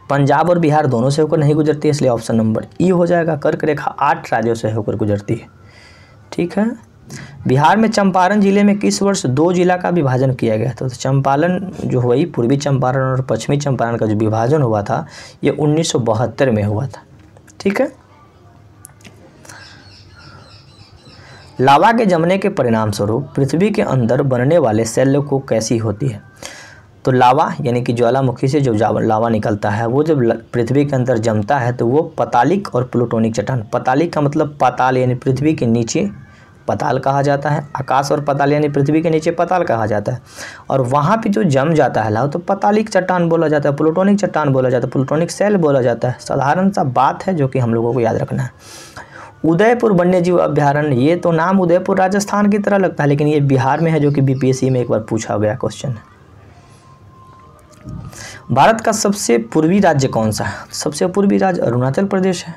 पंजाब और बिहार दोनों से होकर नहीं गुजरती है, इसलिए ऑप्शन नंबर ई हो जाएगा। कर्क रेखा 8 राज्यों से होकर गुजरती है। ठीक है, बिहार में चंपारण जिले में किस वर्ष 2 जिला का विभाजन किया गया? तो चंपारण जो हुई, पूर्वी चंपारण और पश्चिमी चंपारण का जो विभाजन हुआ था, ये 1972 में हुआ था। ठीक है, लावा के जमने के परिणाम स्वरूप पृथ्वी के अंदर बनने वाले सेल को कैसी होती है? तो लावा यानी कि ज्वालामुखी से जो लावा निकलता है, वो जब पृथ्वी के अंदर जमता है तो वो पतालिक और प्लूटोनिक चट्टान, पतालिक का मतलब पाताल यानी पृथ्वी के नीचे पताल कहा जाता है, आकाश और पताल यानी पृथ्वी के नीचे पताल कहा जाता है, और वहाँ पे जो जम जाता है लावा तो पतालिक चट्टान बोला जाता है, प्लूटोनिक चट्टान बोला जाता है, प्लूटोनिक सेल बोला जाता है। साधारण सा बात है जो कि हम लोगों को याद रखना है। उदयपुर वन्यजीव अभ्यारण्य, ये तो नाम उदयपुर राजस्थान की तरह लगता है, लेकिन ये बिहार में है, जो कि बीपीएससी में एक बार पूछा गया क्वेश्चन है। भारत का सबसे पूर्वी राज्य कौन सा है? सबसे पूर्वी राज्य अरुणाचल प्रदेश है,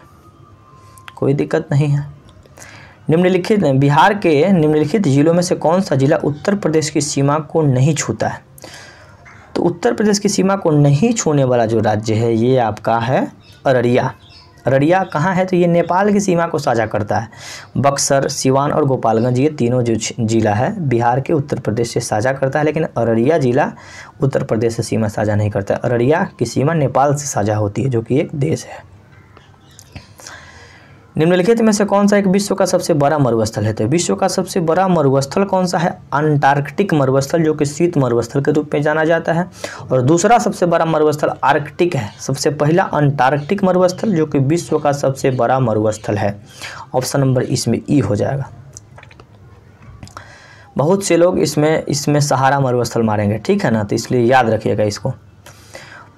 कोई दिक्कत नहीं है। बिहार के निम्नलिखित जिलों में से कौन सा जिला उत्तर प्रदेश की सीमा को नहीं छूता है? तो उत्तर प्रदेश की सीमा को नहीं छूने वाला जो राज्य है ये आपका है अररिया। अररिया कहाँ है? तो ये नेपाल की सीमा को साझा करता है। बक्सर, सिवान और गोपालगंज ये तीनों जो जिला है बिहार के उत्तर प्रदेश से साझा करता है, लेकिन अररिया जिला उत्तर प्रदेश से सीमा साझा नहीं करता है। अररिया की सीमा नेपाल से साझा होती है, जो कि एक देश है। निम्नलिखित में से कौन सा एक विश्व का सबसे बड़ा मरुस्थल है? तो विश्व का सबसे बड़ा मरुस्थल कौन सा है? अंटार्कटिक मरुस्थल, जो कि शीत मरुस्थल के रूप में जाना जाता है। और दूसरा सबसे बड़ा मरुस्थल आर्कटिक है। सबसे पहला अंटार्कटिक मरुस्थल, जो कि विश्व का सबसे बड़ा मरुस्थल है। ऑप्शन नंबर इसमें ई हो जाएगा। बहुत से लोग इसमें सहारा मरुस्थल मारेंगे, ठीक है ना, तो इसलिए याद रखिएगा इसको।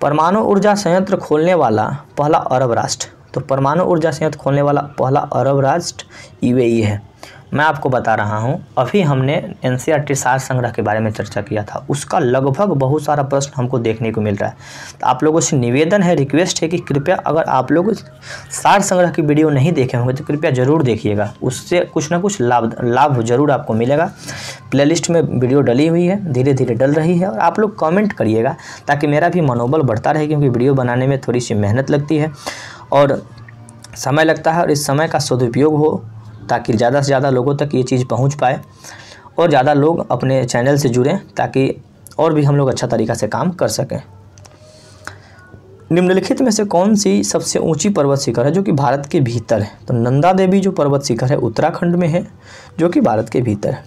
परमाणु ऊर्जा संयंत्र खोलने वाला पहला अरब राष्ट्र, तो परमाणु ऊर्जा संयंत्र खोलने वाला पहला अरब राष्ट्र यूएई है। मैं आपको बता रहा हूं, अभी हमने एनसीईआरटी सार संग्रह के बारे में चर्चा किया था, उसका लगभग बहुत सारा प्रश्न हमको देखने को मिल रहा है। तो आप लोगों से निवेदन है, रिक्वेस्ट है कि कृपया अगर आप लोग सार संग्रह की वीडियो नहीं देखे होंगे तो कृपया ज़रूर देखिएगा, उससे कुछ ना कुछ लाभ ज़रूर आपको मिलेगा। प्लेलिस्ट में वीडियो डली हुई है, धीरे धीरे डल रही है, और आप लोग कमेंट करिएगा ताकि मेरा भी मनोबल बढ़ता रहे, क्योंकि वीडियो बनाने में थोड़ी सी मेहनत लगती है और समय लगता है, और इस समय का सदुपयोग हो ताकि ज़्यादा से ज़्यादा लोगों तक ये चीज़ पहुंच पाए और ज़्यादा लोग अपने चैनल से जुड़ें, ताकि और भी हम लोग अच्छा तरीक़ा से काम कर सकें। निम्नलिखित में से कौन सी सबसे ऊंची पर्वत शिखर है जो कि भारत के भीतर है? तो नंदा देवी जो पर्वत शिखर है उत्तराखंड में है, जो कि भारत के भीतर है।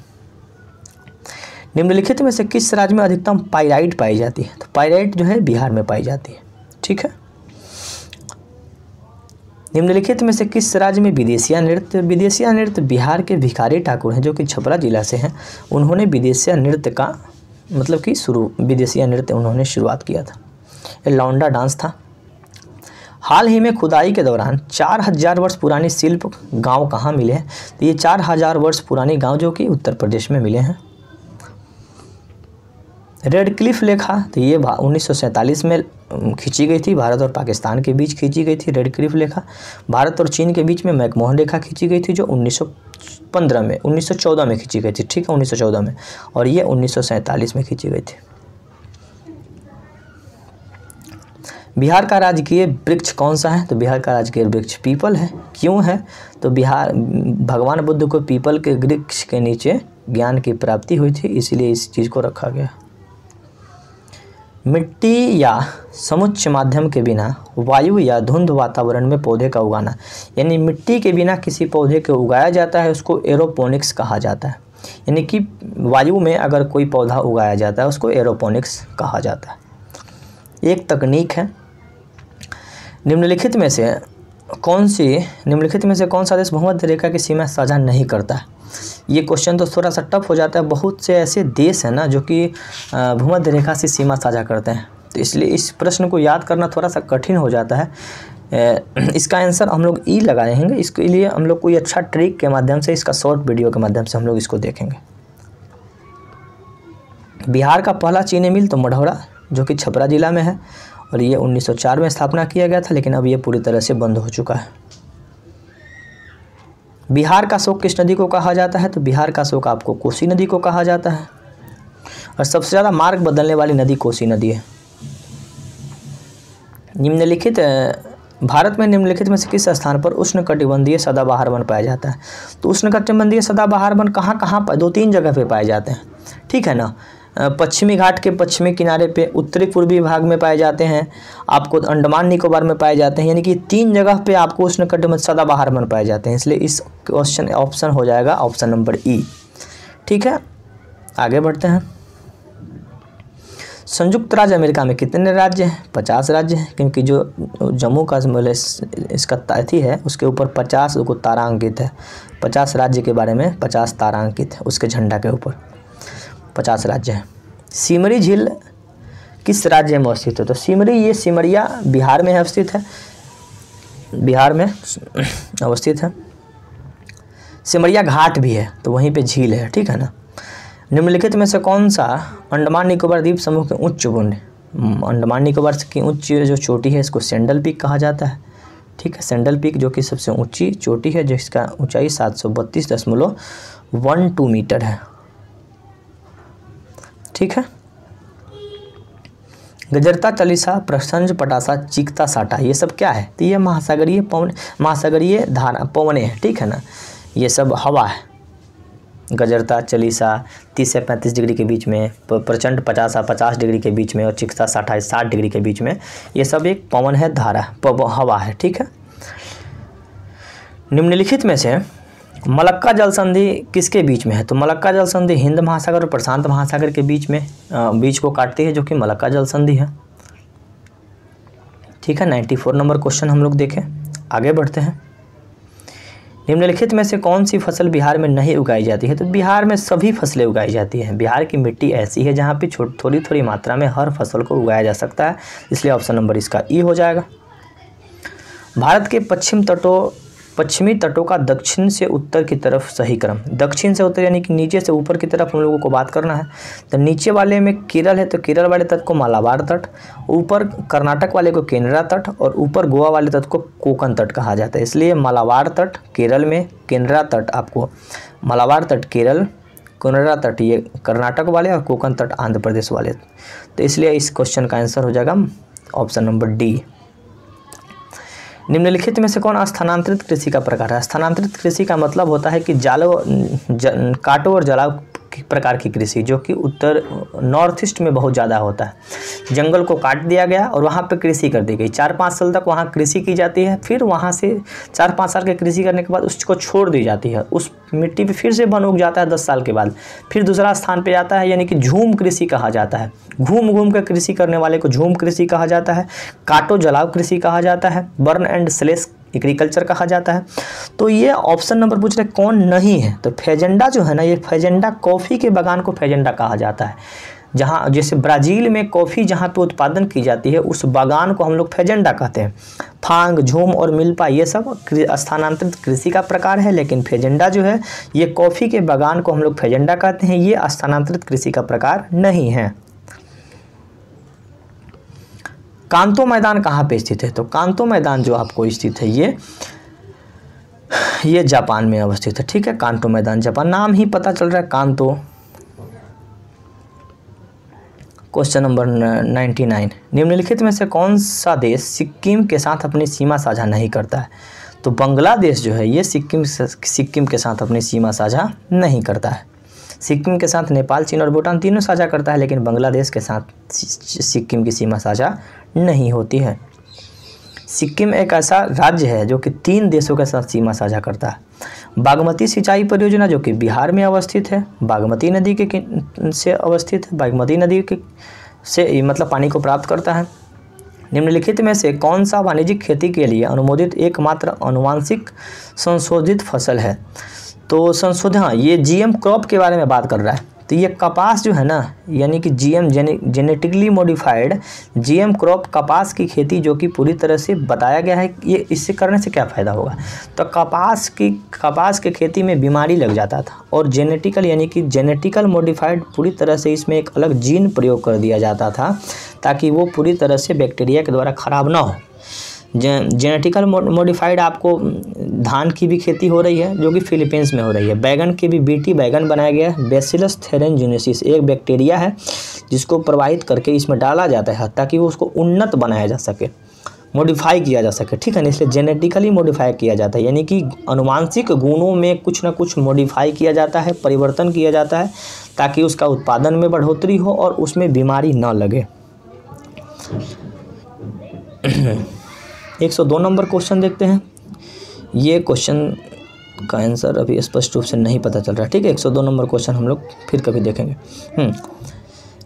निम्नलिखित में से किस राज्य में अधिकतम पाइराइट पाई जाती है? तो पाइराइट जो है बिहार में पाई जाती है, ठीक है। निम्नलिखित में से किस राज्य में विदेशिया नृत्य? विदेशिया नृत्य बिहार के भिखारी ठाकुर हैं, जो कि छपरा जिला से हैं। उन्होंने विदेशिया नृत्य का मतलब कि विदेशिया नृत्य उन्होंने शुरुआत किया था। ये लौंडा डांस था। हाल ही में खुदाई के दौरान 4000 वर्ष पुरानी शिल्प गांव कहाँ मिले हैं? तो ये 4000 वर्ष पुरानी गांव जो कि उत्तर प्रदेश में मिले हैं। रेड क्लिफ लेखा, तो ये 1947 में खींची गई थी, भारत और पाकिस्तान के बीच खींची गई थी रेड क्लिफ लेखा। भारत और चीन के बीच में मैकमोहन रेखा खींची गई थी, जो 1914 में खींची गई थी, ठीक है, 1914 में, और ये 1947 में खींची गई थी। बिहार का राजकीय वृक्ष कौन सा है? तो बिहार का राजकीय वृक्ष पीपल है। क्यों है? तो भगवान बुद्ध को पीपल के वृक्ष के नीचे ज्ञान की प्राप्ति हुई थी, इसलिए इस चीज़ को रखा गया। मिट्टी या समुच्च माध्यम के बिना वायु या धुंध वातावरण में पौधे का उगाना, यानी मिट्टी के बिना किसी पौधे को उगाया जाता है, उसको एरोपोनिक्स कहा जाता है। यानी कि वायु में अगर कोई पौधा उगाया जाता है उसको एरोपोनिक्स कहा जाता है, एक तकनीक है। निम्नलिखित में से कौन सा देश भूमध्य रेखा की सीमा साझा नहीं करता है? ये क्वेश्चन तो थोड़ा सा टफ हो जाता है। बहुत से ऐसे देश हैं ना जो कि भूमध्य रेखा से सीमा साझा करते हैं, तो इसलिए इस प्रश्न को याद करना थोड़ा सा कठिन हो जाता है। इसका आंसर हम लोग ई लगाएंगे। इसके लिए हम लोग कोई अच्छा ट्रिक के माध्यम से, इसका शॉर्ट वीडियो के माध्यम से हम लोग इसको देखेंगे। बिहार का पहला चीनी मिल तो मढ़ौरा, जो कि छपरा जिला में है, और ये 1904 में स्थापना किया गया था, लेकिन अब ये पूरी तरह से बंद हो चुका है। बिहार का शोक किस नदी को कहा जाता है? तो बिहार का शोक आपको कोसी नदी को कहा जाता है, और सबसे ज़्यादा मार्ग बदलने वाली नदी कोसी नदी है। भारत में निम्नलिखित में से किस स्थान पर उष्णकटिबंधीय सदाबहार वन पाया जाता है? तो उष्णकटिबंधीय सदाबहार वन कहाँ 2-3 जगह पे पाए जाते हैं, ठीक है ना। पश्चिमी घाट के पश्चिमी किनारे पे, उत्तरी पूर्वी भाग में पाए जाते हैं, आपको अंडमान निकोबार में पाए जाते हैं, यानी कि 3 जगह पे आपको उष्णकटिबंधीय सदाबहार वन पाए जाते हैं। इसलिए इस क्वेश्चन ऑप्शन हो जाएगा ऑप्शन नंबर ई, ठीक है। आगे बढ़ते हैं। संयुक्त राज्य अमेरिका में कितने राज्य हैं? 50 राज्य हैं, क्योंकि जो जम्मू कश्मीर इसका ताथी है उसके ऊपर 50 को तारा अंकित है। 50 राज्य के बारे में 50 तारा अंकित है उसके झंडा के ऊपर, 50 राज्य हैं। सिमरी झील किस राज्य में अवस्थित है? तो सिमरी, ये सिमरिया बिहार में अवस्थित है, बिहार में अवस्थित है। सिमरिया घाट भी है, तो वहीं पे झील है, ठीक है ना। निम्नलिखित में से कौन सा अंडमान निकोबार द्वीप समूह के उच्च भूमि? अंडमान निकोबार की उच्च जो चोटी है इसको सेंडल पीक कहा जाता है, ठीक है। सेंडल पीक जो कि सबसे ऊंची चोटी है, जिसका ऊंचाई 732.12 मीटर है, ठीक है। गजरता, चलीसा, प्रसंज, पटासा, चीकता, साटा, ये सब क्या है? तो ये महासागरीय धारा पवने हैं, ठीक है ना। ये सब हवा है। गजरता, चलीसा 30 से 35 डिग्री के बीच में, प्रचंड 50 डिग्री के बीच में, और चिकता 60 डिग्री के बीच में, ये सब एक पवन है, धारा हवा है, ठीक है। निम्नलिखित में से मलक्का जल संधि किसके बीच में है? तो मलक्का जल संधि हिंद महासागर और प्रशांत महासागर के बीच को काटती है, जो कि मलक्का जल संधि है, ठीक है। 94 नंबर क्वेश्चन हम लोग देखें, आगे बढ़ते हैं। निम्नलिखित में से कौन सी फसल बिहार में नहीं उगाई जाती है? तो बिहार में सभी फसलें उगाई जाती हैं। बिहार की मिट्टी ऐसी है जहाँ पे थोड़ी थोड़ी मात्रा में हर फसल को उगाया जा सकता है, इसलिए ऑप्शन नंबर इसका ई हो जाएगा। भारत के पश्चिमी तटों का दक्षिण से उत्तर की तरफ सही क्रम। दक्षिण से उत्तर यानी कि नीचे से ऊपर की तरफ हम लोगों को बात करना है। तो नीचे वाले में केरल है, तो केरल वाले तट को मालाबार तट, ऊपर कर्नाटक वाले को केनरा तट, और ऊपर गोवा वाले तट को कोंकण तट कहा जाता है। इसलिए मालाबार तट केरल में, केनरा तट आपको मालाबार तट केरल, केनरा तट ये कर्नाटक वाले, और कोंकण तट आंध्र प्रदेश वाले। तो इसलिए इस क्वेश्चन का आंसर हो जाएगा ऑप्शन नंबर डी। निम्नलिखित में से कौन स्थानांतरित कृषि का प्रकार है? स्थानांतरित कृषि का मतलब होता है कि काटो और जलाओ प्रकार की कृषि, जो कि उत्तर नॉर्थ ईस्ट में बहुत ज़्यादा होता है। जंगल को काट दिया गया और वहाँ पे कृषि कर दी गई, 4-5 साल तक वहाँ कृषि की जाती है, फिर वहाँ से 4-5 साल की कृषि करने के बाद उसको छोड़ दी जाती है, उस मिट्टी पे फिर से वन उग जाता है 10 साल के बाद, फिर दूसरा स्थान पे जाता है, यानी कि झूम कृषि कहा जाता है। घूम घूम कर कृषि करने वाले को झूम कृषि कहा जाता है। काटो जलाओ कृषि कहा जाता है। बर्न एंड स्लेश एग्रीकल्चर कहा जाता है। तो ये ऑप्शन नंबर पूछ रहे कौन नहीं है? तो फेजेंडा जो है ना, ये फेजेंडा, कॉफ़ी के बागान को फेजेंडा कहा जाता है। जहाँ जैसे ब्राज़ील में कॉफ़ी जहाँ पे उत्पादन की जाती है, उस बागान को हम लोग फेजेंडा कहते हैं। फांग, झूम और मिल्पा ये सब स्थानांतरित कृषि का प्रकार है, लेकिन फेजेंडा जो है ये कॉफ़ी के बागान को हम लोग फेजेंडा कहते हैं, ये स्थानांतरित कृषि का प्रकार नहीं है। कांतो मैदान कहाँ पे स्थित है? तो कांतो मैदान जो आपको स्थित है ये जापान में अवस्थित है, ठीक है। कांतो मैदान जापान, नाम ही पता चल रहा है कांतो। क्वेश्चन नंबर 99, निम्नलिखित में से कौन सा देश सिक्किम के साथ अपनी सीमा साझा नहीं करता है? तो बांग्लादेश जो है ये सिक्किम के साथ अपनी सीमा साझा नहीं करता है। सिक्किम के साथ नेपाल, चीन और भूटान तीनों साझा करता है, लेकिन बांग्लादेश के साथ सिक्किम की सीमा साझा नहीं होती है। सिक्किम एक ऐसा राज्य है जो कि 3 देशों के साथ सीमा साझा करता है। बागमती सिंचाई परियोजना जो कि बिहार में अवस्थित है, बागमती नदी से अवस्थित है, बागमती नदी से मतलब पानी को प्राप्त करता है। निम्नलिखित में से कौन सा वाणिज्यिक खेती के लिए अनुमोदित एकमात्र अनुवांशिक संशोधित फसल है? तो संशोधन, हाँ, ये जीएम क्रॉप के बारे में बात कर रहा है। तो ये कपास जो है ना, यानी कि GM genetically modified GM crop कपास की खेती, जो कि पूरी तरह से बताया गया है ये इससे करने से क्या फ़ायदा होगा। तो कपास के खेती में बीमारी लग जाता था, और जेनेटिकल मॉडिफाइड पूरी तरह से इसमें एक अलग जीन प्रयोग कर दिया जाता था, ताकि वो पूरी तरह से बैक्टीरिया के द्वारा ख़राब ना हो। जेनेटिकल मॉडिफाइड आपको धान की भी खेती हो रही है, जो कि फिलीपींस में हो रही है। बैगन की भी बीटी बैगन बनाया गया है। बैसिलस थेरेनजेनेसिस एक बैक्टीरिया है जिसको प्रवाहित करके इसमें डाला जाता है, ताकि वो उसको उन्नत बनाया जा सके, मॉडिफाई किया जा सके, ठीक है ना। इसलिए जेनेटिकली मॉडिफाई किया जाता है, यानी कि अनुवांशिक गुणों में कुछ ना कुछ मॉडिफाई किया जाता है, परिवर्तन किया जाता है, ताकि उसका उत्पादन में बढ़ोतरी हो और उसमें बीमारी न लगे। 102 नंबर क्वेश्चन देखते हैं। ये क्वेश्चन का आंसर अभी स्पष्ट रूप से नहीं पता चल रहा है, ठीक है। 102 नंबर क्वेश्चन हम लोग फिर कभी देखेंगे।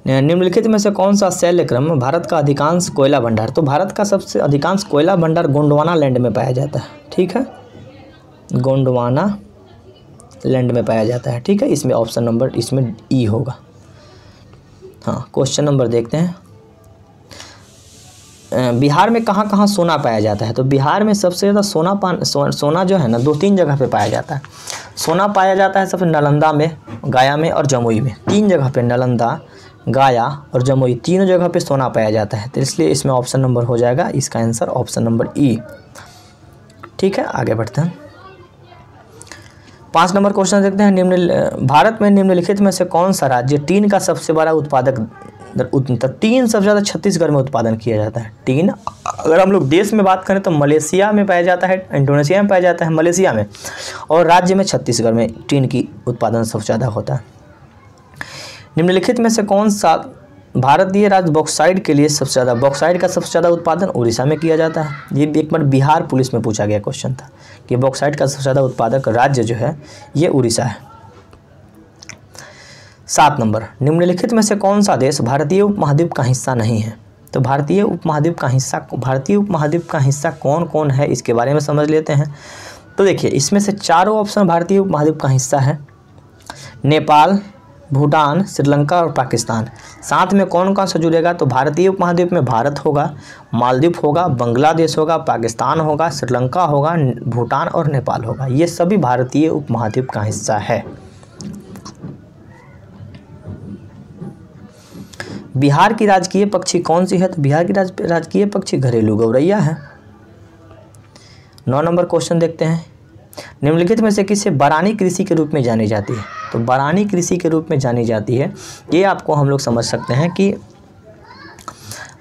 निम्नलिखित में से कौन सा शैल क्रम भारत का अधिकांश कोयला भंडार? तो भारत का सबसे अधिकांश कोयला भंडार गोंडवाना लैंड में पाया जाता है, ठीक है। गोंडवाना लैंड में पाया जाता है, ठीक है। इसमें ऑप्शन नंबर इसमें ई होगा। हाँ, क्वेश्चन नंबर देखते हैं। बिहार में कहाँ कहाँ सोना पाया जाता है? तो बिहार में सबसे ज़्यादा सोना जो है ना 2-3 जगह पे पाया जाता है। सोना पाया जाता है सबसे नालंदा में, गया में और जमुई में। 3 जगह पे, नालंदा, गया और जमुई, तीनों जगह पे सोना पाया जाता है। तो इसलिए इसमें ऑप्शन नंबर हो जाएगा इसका आंसर ऑप्शन नंबर ई, ठीक है। आगे बढ़ते हैं। 5 नंबर क्वेश्चन देखते हैं। भारत में निम्नलिखित में से कौन सा राज्य टीन का सबसे बड़ा उत्पादक तो टीन सबसे ज़्यादा छत्तीसगढ़ में उत्पादन किया जाता है। टीन अगर हम लोग देश में बात करें तो मलेशिया में पाया जाता है, इंडोनेशिया में पाया जाता है, मलेशिया में, और राज्य में छत्तीसगढ़ में टीन की उत्पादन सबसे ज़्यादा होता है। निम्नलिखित में से कौन सा भारतीय राज्य बॉक्साइट के लिए सबसे ज़्यादा, बॉक्साइट का सबसे ज़्यादा उत्पादन उड़ीसा में किया जाता है। ये एक बार बिहार पुलिस में पूछा गया क्वेश्चन था कि बॉक्साइट का सबसे ज़्यादा उत्पादक राज्य जो है ये उड़ीसा है। 7 नंबर, निम्नलिखित में से कौन सा देश भारतीय उपमहाद्वीप का हिस्सा नहीं है। तो भारतीय उपमहाद्वीप का हिस्सा कौन कौन है इसके बारे में समझ लेते हैं। तो देखिए इसमें से चारों ऑप्शन भारतीय उपमहाद्वीप का हिस्सा है, नेपाल, भूटान, श्रीलंका और पाकिस्तान। साथ में कौन कौन सा जुड़ेगा, तो भारतीय उपमहाद्वीप में भारत होगा, मालदीव होगा, बांग्लादेश होगा, पाकिस्तान होगा, श्रीलंका होगा, भूटान और नेपाल होगा। ये सभी भारतीय उपमहाद्वीप का हिस्सा है। बिहार की राजकीय पक्षी कौन सी है, तो बिहार की राजकीय पक्षी घरेलू गौरैया है। 9 नंबर क्वेश्चन देखते हैं, निम्नलिखित में से किसे बरानी कृषि के रूप में जानी जाती है। तो बरानी कृषि के रूप में जानी जाती है, ये आपको हम लोग समझ सकते हैं कि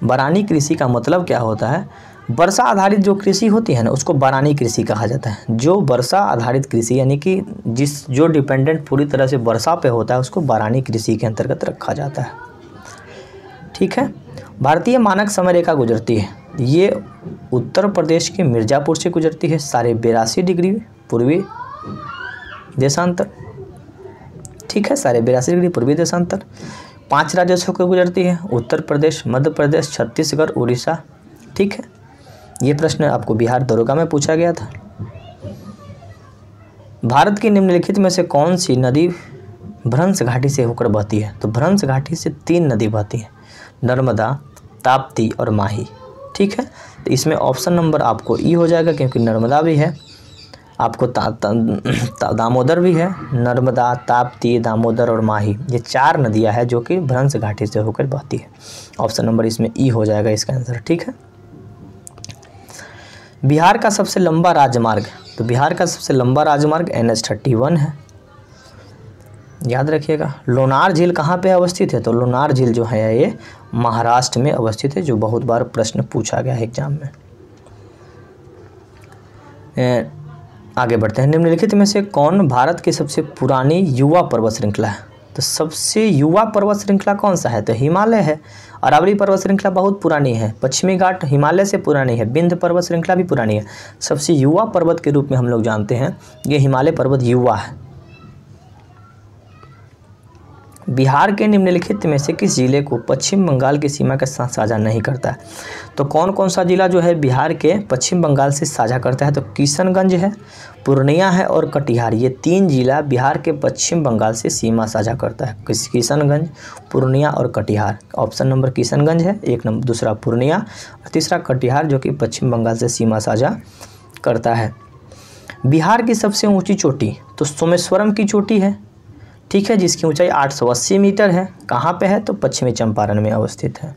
बरानी कृषि का मतलब क्या होता है। वर्षा आधारित जो कृषि होती है ना उसको बरानी कृषि कहा जाता है। जो वर्षा आधारित कृषि यानी कि जो डिपेंडेंट पूरी तरह से वर्षा पे होता है उसको बरानी कृषि के अंतर्गत रखा जाता है। ठीक है, भारतीय मानक समय रेखा गुजरती है, ये उत्तर प्रदेश के मिर्ज़ापुर से गुजरती है, 82.5 डिग्री पूर्वी देशांतर। ठीक है, 82.5 डिग्री पूर्वी देशांतर। 5 राज्यों से होकर गुजरती है, उत्तर प्रदेश, मध्य प्रदेश, छत्तीसगढ़, उड़ीसा। ठीक है, ये प्रश्न आपको बिहार दरोगा में पूछा गया था। भारत की निम्नलिखित में से कौन सी नदी भ्रंश घाटी से होकर बहती है। तो भ्रंश घाटी से 3 नदी बहती है, नर्मदा, ताप्ती और माही। ठीक है, तो इसमें ऑप्शन नंबर आपको ई हो जाएगा क्योंकि नर्मदा भी है, आपको दामोदर भी है। नर्मदा, ताप्ती, दामोदर और माही, ये 4 नदियां हैं जो कि भ्रंश घाटी से होकर बहती है। ऑप्शन नंबर इसमें ई हो जाएगा इसका आंसर। ठीक है, बिहार का सबसे लंबा राजमार्ग, तो बिहार का सबसे लंबा राजमार्ग NH-31 है, याद रखिएगा। लोनार झील कहाँ पे अवस्थित है, तो लोनार झील जो है ये महाराष्ट्र में अवस्थित है, जो बहुत बार प्रश्न पूछा गया है एग्जाम में। आगे बढ़ते हैं, निम्नलिखित में से कौन भारत की सबसे पुरानी युवा पर्वत श्रृंखला है। तो सबसे युवा पर्वत श्रृंखला कौन सा है, तो हिमालय है। अरावली पर्वत श्रृंखला बहुत पुरानी है, पश्चिमी घाट हिमालय से पुरानी है, विंध्य पर्वत श्रृंखला भी पुरानी है। सबसे युवा पर्वत के रूप में हम लोग जानते हैं ये हिमालय पर्वत युवा है। बिहार के निम्नलिखित में से किस जिले को पश्चिम बंगाल की सीमा के साथ साझा नहीं करता है। तो कौन कौन सा जिला जो है बिहार के पश्चिम बंगाल से साझा करता है, तो किशनगंज है, पूर्णिया है और कटिहार। ये 3 जिला बिहार के पश्चिम बंगाल से सीमा साझा करता है, किशनगंज, पूर्णिया और कटिहार। ऑप्शन नंबर किशनगंज है, 1 नंबर, दूसरा पूर्णिया और तीसरा कटिहार जो कि पश्चिम बंगाल से सीमा साझा करता है। बिहार की सबसे ऊँची चोटी तो सोमेश्वरम की चोटी है। ठीक है, जिसकी ऊंचाई 880 मीटर है। कहाँ पे है, तो पश्चिमी चंपारण में अवस्थित है।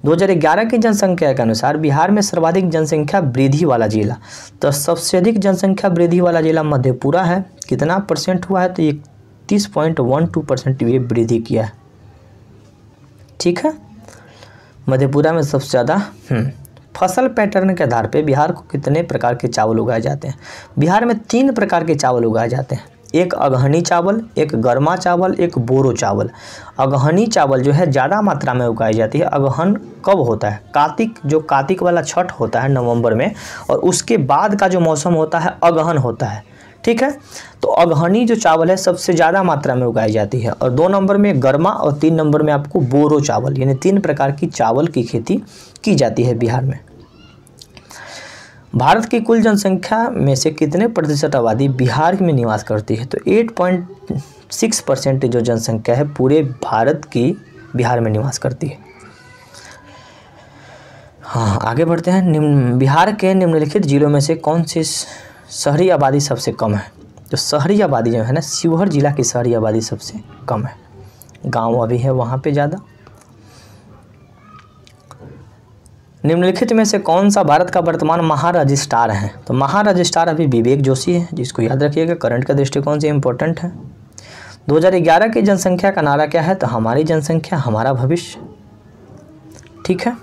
2011 की जनसंख्या के अनुसार बिहार में सर्वाधिक जनसंख्या वृद्धि वाला जिला, तो सबसे अधिक जनसंख्या वृद्धि वाला जिला मधेपुरा है। कितना परसेंट हुआ है, तो 31.12% ये वृद्धि किया है। ठीक है, मधेपुरा में सबसे ज़्यादा। फसल पैटर्न के आधार पे बिहार को कितने प्रकार के चावल उगाए जाते हैं। बिहार में 3 प्रकार के चावल उगाए जाते हैं, एक अगहनी चावल, एक गर्मा चावल, एक बोरो चावल। अगहनी चावल जो है ज़्यादा मात्रा में उगाई जाती है। अगहन कब होता है, जो कार्तिक वाला छठ होता है नवंबर में, और उसके बाद का जो मौसम होता है अगहन होता है। ठीक है, तो अगहनी जो चावल है सबसे ज़्यादा मात्रा में उगाई जाती है, और 2 नंबर में गर्मा और 3 नंबर में आपको बोरो चावल, यानी 3 प्रकार की चावल की खेती की जाती है बिहार में। भारत की कुल जनसंख्या में से कितने प्रतिशत आबादी बिहार में निवास करती है, तो 8.6% जो जनसंख्या है पूरे भारत की बिहार में निवास करती है। हाँ, आगे बढ़ते हैं। बिहार के निम्नलिखित जिलों में से कौन सी शहरी आबादी सबसे कम है। तो शहरी आबादी जो है ना, शिवहर जिला की शहरी आबादी सबसे कम है, गाँव अभी है वहाँ पे ज़्यादा। निम्नलिखित में से कौन सा भारत का वर्तमान महारजिस्ट्रार है, तो महारजिस्ट्रार अभी विवेक जोशी है, जिसको याद रखिएगा, करंट के दृष्टिकोण से इम्पोर्टेंट है। 2011 की जनसंख्या का नारा क्या है? तो हमारी जनसंख्या हमारा भविष्य। ठीक है,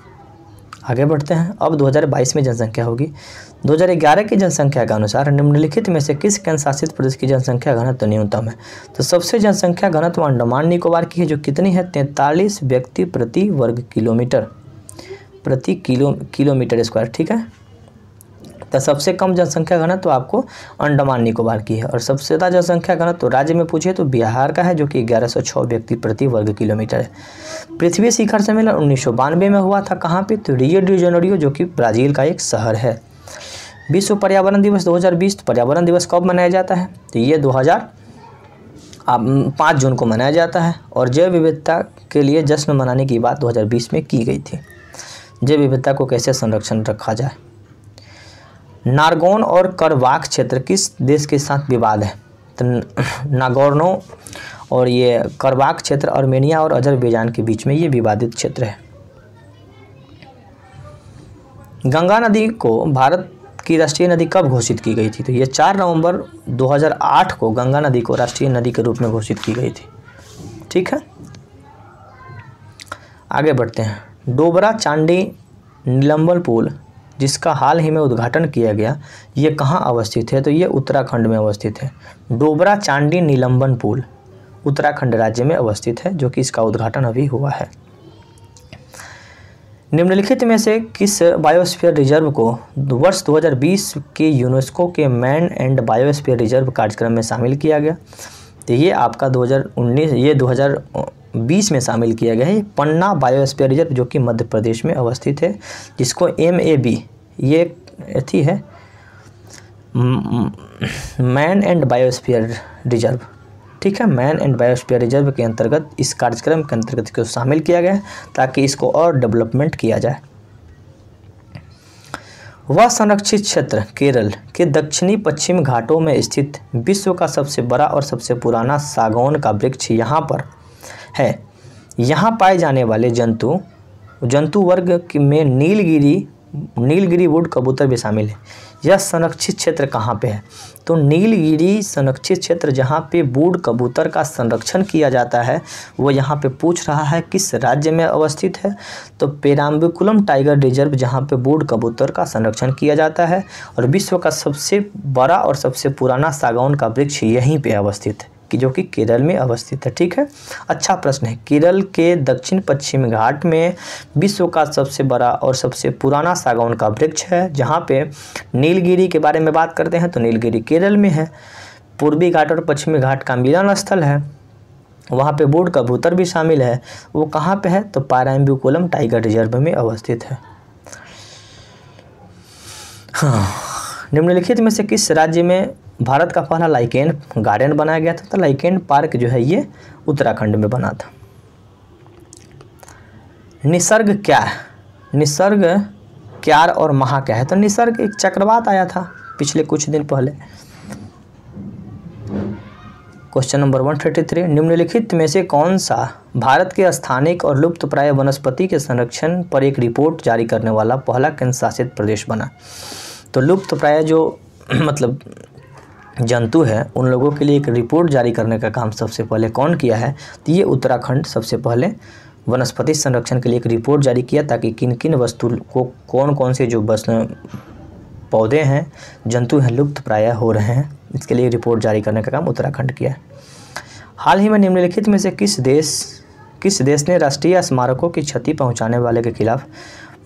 आगे बढ़ते हैं। अब 2022 में जनसंख्या होगी। 2011 की जनसंख्या के अनुसार निम्नलिखित में से किस केंद्र शासित प्रदेश की जनसंख्या घनत्व न्यूनतम है? तो सबसे जनसंख्या घनत्व अंडमान निकोबार की है, जो कितनी है? 43 व्यक्ति प्रति वर्ग किलोमीटर प्रति किलोमीटर स्क्वायर। ठीक है, तो सबसे कम जनसंख्या घनत्व तो आपको अंडमान निकोबार की है, और सबसे ज़्यादा जनसंख्या घनत्व तो राज्य में पूछे तो बिहार का है, जो कि 1106 व्यक्ति प्रति वर्ग किलोमीटर है। पृथ्वी शिखर सम्मेलन 1992 में हुआ था, कहाँ पे? तो रियो डी जेनेरियो, जो कि ब्राज़ील का एक शहर है। विश्व पर्यावरण दिवस 2020, पर्यावरण दिवस कब मनाया जाता है? तो ये 5 जून को मनाया जाता है, और जैव विविधता के लिए जश्न मनाने की बात 2020 में की गई थी। जैव विविधता को कैसे संरक्षण रखा जाए। नारगोन और करवाक क्षेत्र किस देश के साथ विवाद है? तो नागोर्नो और ये करवाक क्षेत्र आर्मेनिया और अजरबैजान के बीच में ये विवादित क्षेत्र है। गंगा नदी को भारत की राष्ट्रीय नदी कब घोषित की गई थी? तो ये 4 नवंबर 2008 को गंगा नदी को राष्ट्रीय नदी के रूप में घोषित की गई थी। ठीक है, आगे बढ़ते हैं। डोबरा चांडी निलंबन पुल, जिसका हाल ही में उद्घाटन किया गया, ये कहाँ अवस्थित है? तो ये उत्तराखंड में अवस्थित है। डोबरा चांडी निलंबन पुल उत्तराखंड राज्य में अवस्थित है, जो कि इसका उद्घाटन अभी हुआ है। निम्नलिखित में से किस बायोस्फीयर रिजर्व को वर्ष 2020 के यूनेस्को के मैन एंड बायोस्फीयर रिजर्व कार्यक्रम में शामिल किया गया? तो ये आपका 2020 में शामिल किया गया है। पन्ना बायोस्फीयर रिजर्व, जो कि मध्य प्रदेश में अवस्थित है, जिसको MAB ये थी है मैन एंड बायोस्फीयर रिजर्व। ठीक है, मैन एंड बायोस्फीयर रिजर्व के अंतर्गत इस कार्यक्रम के अंतर्गत इसको शामिल किया गया है, ताकि इसको और डेवलपमेंट किया जाए। वह संरक्षित क्षेत्र केरल के दक्षिणी पश्चिम घाटों में स्थित विश्व का सबसे बड़ा और सबसे पुराना सागौन का वृक्ष यहाँ पर है। यहाँ पाए जाने वाले जंतु वर्ग में नीलगिरी वुड कबूतर भी शामिल है। यह संरक्षित क्षेत्र कहाँ पे है? तो नीलगिरी संरक्षित क्षेत्र, जहाँ पे वुड कबूतर का संरक्षण किया जाता है, वो यहाँ पे पूछ रहा है किस राज्य में अवस्थित है? तो पेराम्बिकुलम टाइगर रिजर्व, जहाँ पे वुड कबूतर का संरक्षण किया जाता है, और विश्व का सबसे बड़ा और सबसे पुराना सागौन का वृक्ष यहीं पे अवस्थित है, जो कि केरल में अवस्थित है। ठीक है, अच्छा प्रश्न है। केरल के दक्षिण पश्चिम घाट में विश्व का सबसे बड़ा और सबसे पुराना सागौन का वृक्ष है। जहाँ पे नीलगिरी के बारे में बात करते हैं तो नीलगिरी केरल में है। पूर्वी घाट और पश्चिमी घाट का मिलन स्थल है, वहाँ पे वुड कबूतर भी शामिल है। वो कहाँ पे है? तो पेराम्बिकुलम टाइगर रिजर्व में अवस्थित है। हाँ, निम्नलिखित में से किस राज्य में भारत का पहला लाइकेन गार्डन बनाया गया था? तो लाइकेन पार्क जो है ये उत्तराखंड में बना था। निसर्ग क्या है? निसर्ग क्यार और महा क्या है? तो निसर्ग एक चक्रवात आया था पिछले कुछ दिन पहले। क्वेश्चन नंबर 133, निम्नलिखित में से कौन सा भारत के स्थानिक और लुप्तप्राय वनस्पति के संरक्षण पर एक रिपोर्ट जारी करने वाला पहला केंद्र शासित प्रदेश बना? तो लुप्तप्राय जो मतलब जंतु है, उन लोगों के लिए एक रिपोर्ट जारी करने का काम सबसे पहले कौन किया है? तो ये उत्तराखंड सबसे पहले वनस्पति संरक्षण के लिए एक रिपोर्ट जारी किया, ताकि किन किन वस्तु को कौन कौन से जो पौधे हैं, जंतु हैं, लुप्त प्राय हो रहे हैं, इसके लिए रिपोर्ट जारी करने का काम उत्तराखंड किया है। हाल ही में निम्नलिखित में से किस देश ने राष्ट्रीय स्मारकों की क्षति पहुंचाने वाले के खिलाफ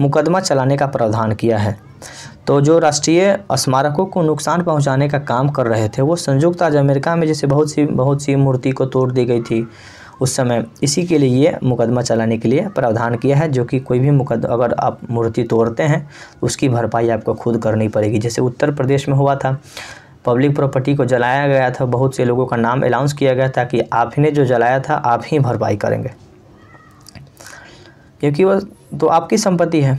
मुकदमा चलाने का प्रावधान किया है? तो जो राष्ट्रीय स्मारकों को नुकसान पहुंचाने का काम कर रहे थे, वो संयुक्त राज्य अमेरिका में जैसे बहुत सी मूर्ति को तोड़ दी गई थी उस समय, इसी के लिए ये मुकदमा चलाने के लिए प्रावधान किया है, जो कि कोई भी अगर आप मूर्ति तोड़ते हैं उसकी भरपाई आपको खुद करनी पड़ेगी। जैसे उत्तर प्रदेश में हुआ था, पब्लिक प्रॉपर्टी को जलाया गया था, बहुत से लोगों का नाम अनाउंस किया गया था कि आप ही ने जो जलाया था आप ही भरपाई करेंगे, क्योंकि वह तो आपकी संपत्ति है।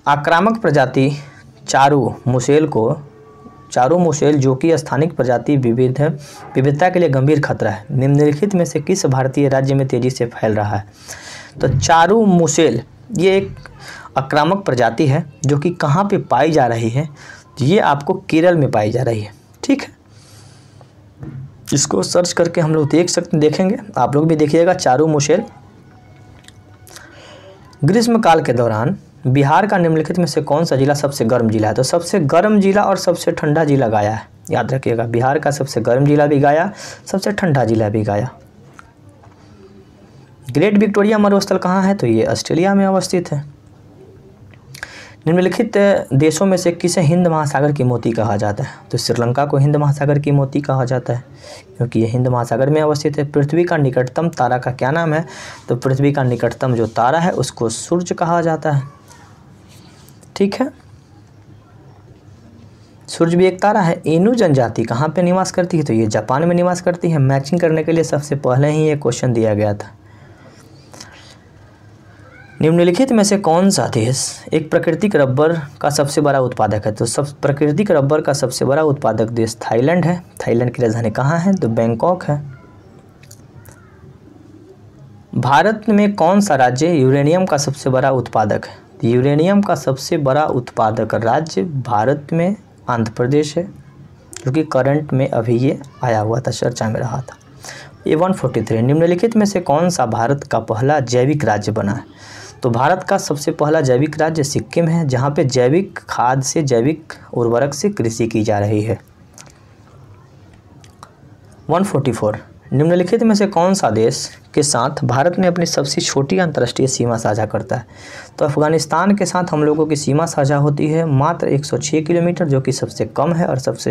आक्रामक प्रजाति चारू मुसेल जो कि स्थानिक प्रजाति विविधता के लिए गंभीर खतरा है, निम्नलिखित में से किस भारतीय राज्य में तेजी से फैल रहा है? तो चारू मुसेल ये एक आक्रामक प्रजाति है जो कि कहाँ पे पाई जा रही है? ये आपको केरल में पाई जा रही है। ठीक है, इसको सर्च करके हम लोग देखेंगे, आप लोग भी देखिएगा। चारू मुशेल। ग्रीष्मकाल के दौरान बिहार का निम्नलिखित में से कौन सा जिला सबसे गर्म जिला है? तो सबसे गर्म जिला और सबसे ठंडा जिला गया है, याद रखिएगा। बिहार का सबसे गर्म जिला भी गया, सबसे ठंडा जिला भी गया। ग्रेट विक्टोरिया मरुस्थल कहाँ है? तो ये ऑस्ट्रेलिया में अवस्थित है। निम्नलिखित देशों में से किसे हिंद महासागर की मोती कहा जाता है? तो श्रीलंका को हिंद महासागर की मोती कहा जाता है, क्योंकि ये हिंद महासागर में अवस्थित है। पृथ्वी का निकटतम तारा का क्या नाम है? तो पृथ्वी का निकटतम जो तारा है उसको सूर्य कहा जाता है। ठीक है, सूर्य भी एक तारा है। इनु जनजाति कहाँ पे निवास करती है? तो ये जापान में निवास करती है। मैचिंग करने के लिए सबसे पहले ही ये क्वेश्चन दिया गया था। निम्नलिखित में से कौन सा देश एक प्राकृतिक रबर का सबसे बड़ा उत्पादक है? तो प्राकृतिक रबर का सबसे बड़ा उत्पादक देश थाईलैंड है। थाईलैंड की राजधानी कहाँ है? तो बैंकॉक है। भारत में कौन सा राज्य यूरेनियम का सबसे बड़ा उत्पादक है? यूरेनियम का सबसे बड़ा उत्पादक राज्य भारत में आंध्र प्रदेश है, क्योंकि करंट में अभी ये आया हुआ था, चर्चा में रहा था। ये 143। निम्नलिखित में से कौन सा भारत का पहला जैविक राज्य बना है? तो भारत का सबसे पहला जैविक राज्य सिक्किम है, जहाँ पे जैविक खाद से, जैविक उर्वरक से कृषि की जा रही है। 144। निम्नलिखित में से कौन सा देश के साथ भारत में अपनी सबसे छोटी अंतर्राष्ट्रीय सीमा साझा करता है? तो अफगानिस्तान के साथ हम लोगों की सीमा साझा होती है मात्र 106 किलोमीटर, जो कि सबसे कम है, और सबसे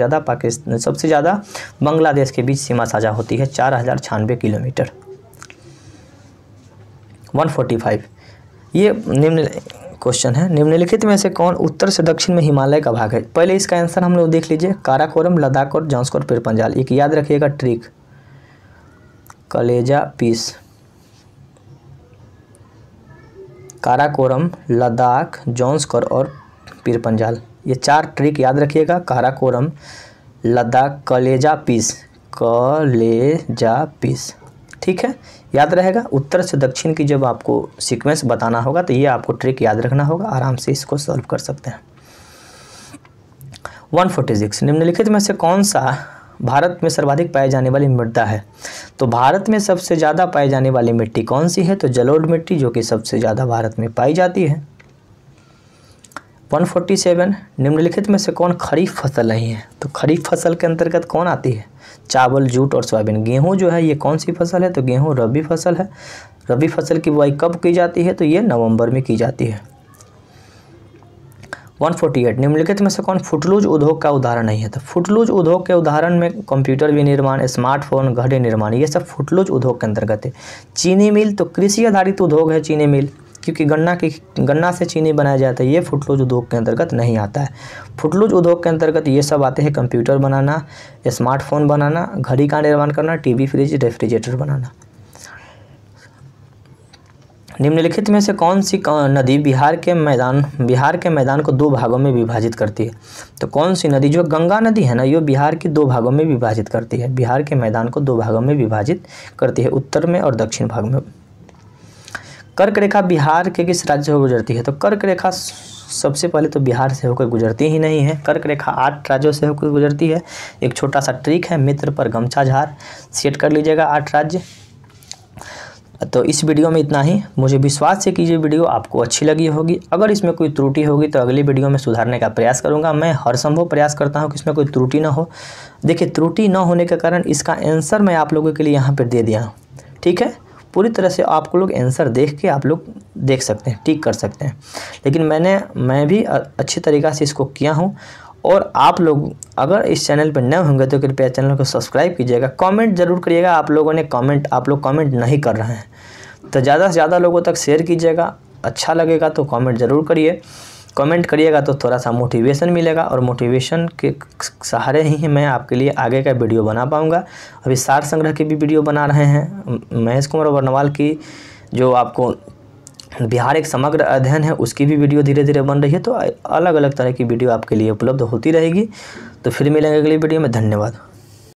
ज़्यादा बांग्लादेश के बीच सीमा साझा होती है 4096 किलोमीटर। 145। ये निम्न क्वेश्चन है। निम्नलिखित में से कौन उत्तर से दक्षिण में हिमालय का भाग है? पहले इसका आंसर हम लोग देख लीजिए। काराकोरम, लद्दाख और जॉन्सकोर पीर पंजाल। एक याद रखिएगा ट्रिक, कलेजा पीस। काराकोरम, लद्दाख, जॉन्सकोर और पीर पंजाल, ये 4 ट्रिक याद रखिएगा। काराकोरम, लद्दाख, कलेजा पीस, कलेजा पीस। ठीक है, याद रहेगा। उत्तर से दक्षिण की जब आपको सीक्वेंस बताना होगा तो ये आपको ट्रिक याद रखना होगा, आराम से इसको सॉल्व कर सकते हैं। 146। निम्नलिखित में से कौन सा भारत में सर्वाधिक पाई जाने वाली मृदा है? तो भारत में सबसे ज़्यादा पाई जाने वाली मिट्टी कौन सी है? तो जलोढ़ मिट्टी, जो कि सबसे ज़्यादा भारत में पाई जाती है। 147। निम्नलिखित में से कौन खरीफ फसल नहीं है? तो खरीफ फसल के अंतर्गत कौन आती है? चावल, जूट और सोयाबीन। गेहूं जो है ये कौन सी फसल है? तो गेहूं रबी फसल है। रबी फसल की बुआई कब की जाती है? तो ये नवंबर में की जाती है। 148। निम्नलिखित में से कौन फुटलूज उद्योग का उदाहरण नहीं है? तो फुटलूज उद्योग के उदाहरण में कंप्यूटर विनिर्माण, स्मार्टफोन, घड़े निर्माण, ये सब फुटलूज उद्योग के अंतर्गत है। चीनी मिल तो कृषि आधारित उद्योग है, चीनी मिल, क्योंकि गन्ना से चीनी बनाया जाता है, ये फुटलूज उद्योग के अंतर्गत नहीं आता है। फुटलूज उद्योग के अंतर्गत ये सब आते हैं कंप्यूटर बनाना, स्मार्टफोन बनाना, घड़ी का निर्माण करना, टीवी, फ्रिज, रेफ्रिजरेटर बनाना। निम्नलिखित में से कौन सी नदी बिहार के मैदान को 2 भागों में विभाजित करती है? तो कौन सी नदी? जो गंगा नदी है ना, ये बिहार की 2 भागों में विभाजित करती है। बिहार के मैदान को 2 भागों में विभाजित करती है, उत्तर में और दक्षिण भाग में। कर्क रेखा बिहार के किस राज्य से गुजरती है? तो कर्क रेखा सबसे पहले तो बिहार से होकर गुजरती ही नहीं है। कर्क रेखा 8 राज्यों से होकर गुजरती है। एक छोटा सा ट्रिक है, मित्र पर गमछा झाड़, सेट कर लीजिएगा 8 राज्य। तो इस वीडियो में इतना ही। मुझे विश्वास है कि ये वीडियो आपको अच्छी लगी होगी। अगर इसमें कोई त्रुटि होगी तो अगली वीडियो में सुधारने का प्रयास करूंगा। मैं हर संभव प्रयास करता हूं कि इसमें कोई त्रुटि ना हो। देखिए, त्रुटि ना होने के कारण इसका आंसर मैं आप लोगों के लिए यहाँ पर दे दिया हूँ। ठीक है, पूरी तरह से आपको लोग आंसर देख के आप लोग देख सकते हैं, टिक कर सकते हैं। लेकिन मैं भी अच्छी तरीक़ा से इसको किया हूँ। और आप लोग अगर इस चैनल पर नए होंगे तो कृपया चैनल को सब्सक्राइब कीजिएगा। कमेंट जरूर करिएगा। आप लोग कमेंट नहीं कर रहे हैं तो ज़्यादा से ज़्यादा लोगों तक शेयर कीजिएगा। अच्छा लगेगा तो कमेंट ज़रूर करिए। कमेंट करिएगा तो थोड़ा सा मोटिवेशन मिलेगा, और मोटिवेशन के सहारे ही मैं आपके लिए आगे का वीडियो बना पाऊँगा। अभी सार संग्रह की भी वीडियो बना रहे हैं, महेश कुमार वर्णवाल की, जो आपको बिहार एक समग्र अध्ययन है, उसकी भी वीडियो धीरे धीरे बन रही है। तो अलग अलग तरह की वीडियो आपके लिए उपलब्ध होती रहेगी। तो फिर मिलेंगे अगली वीडियो में। धन्यवाद।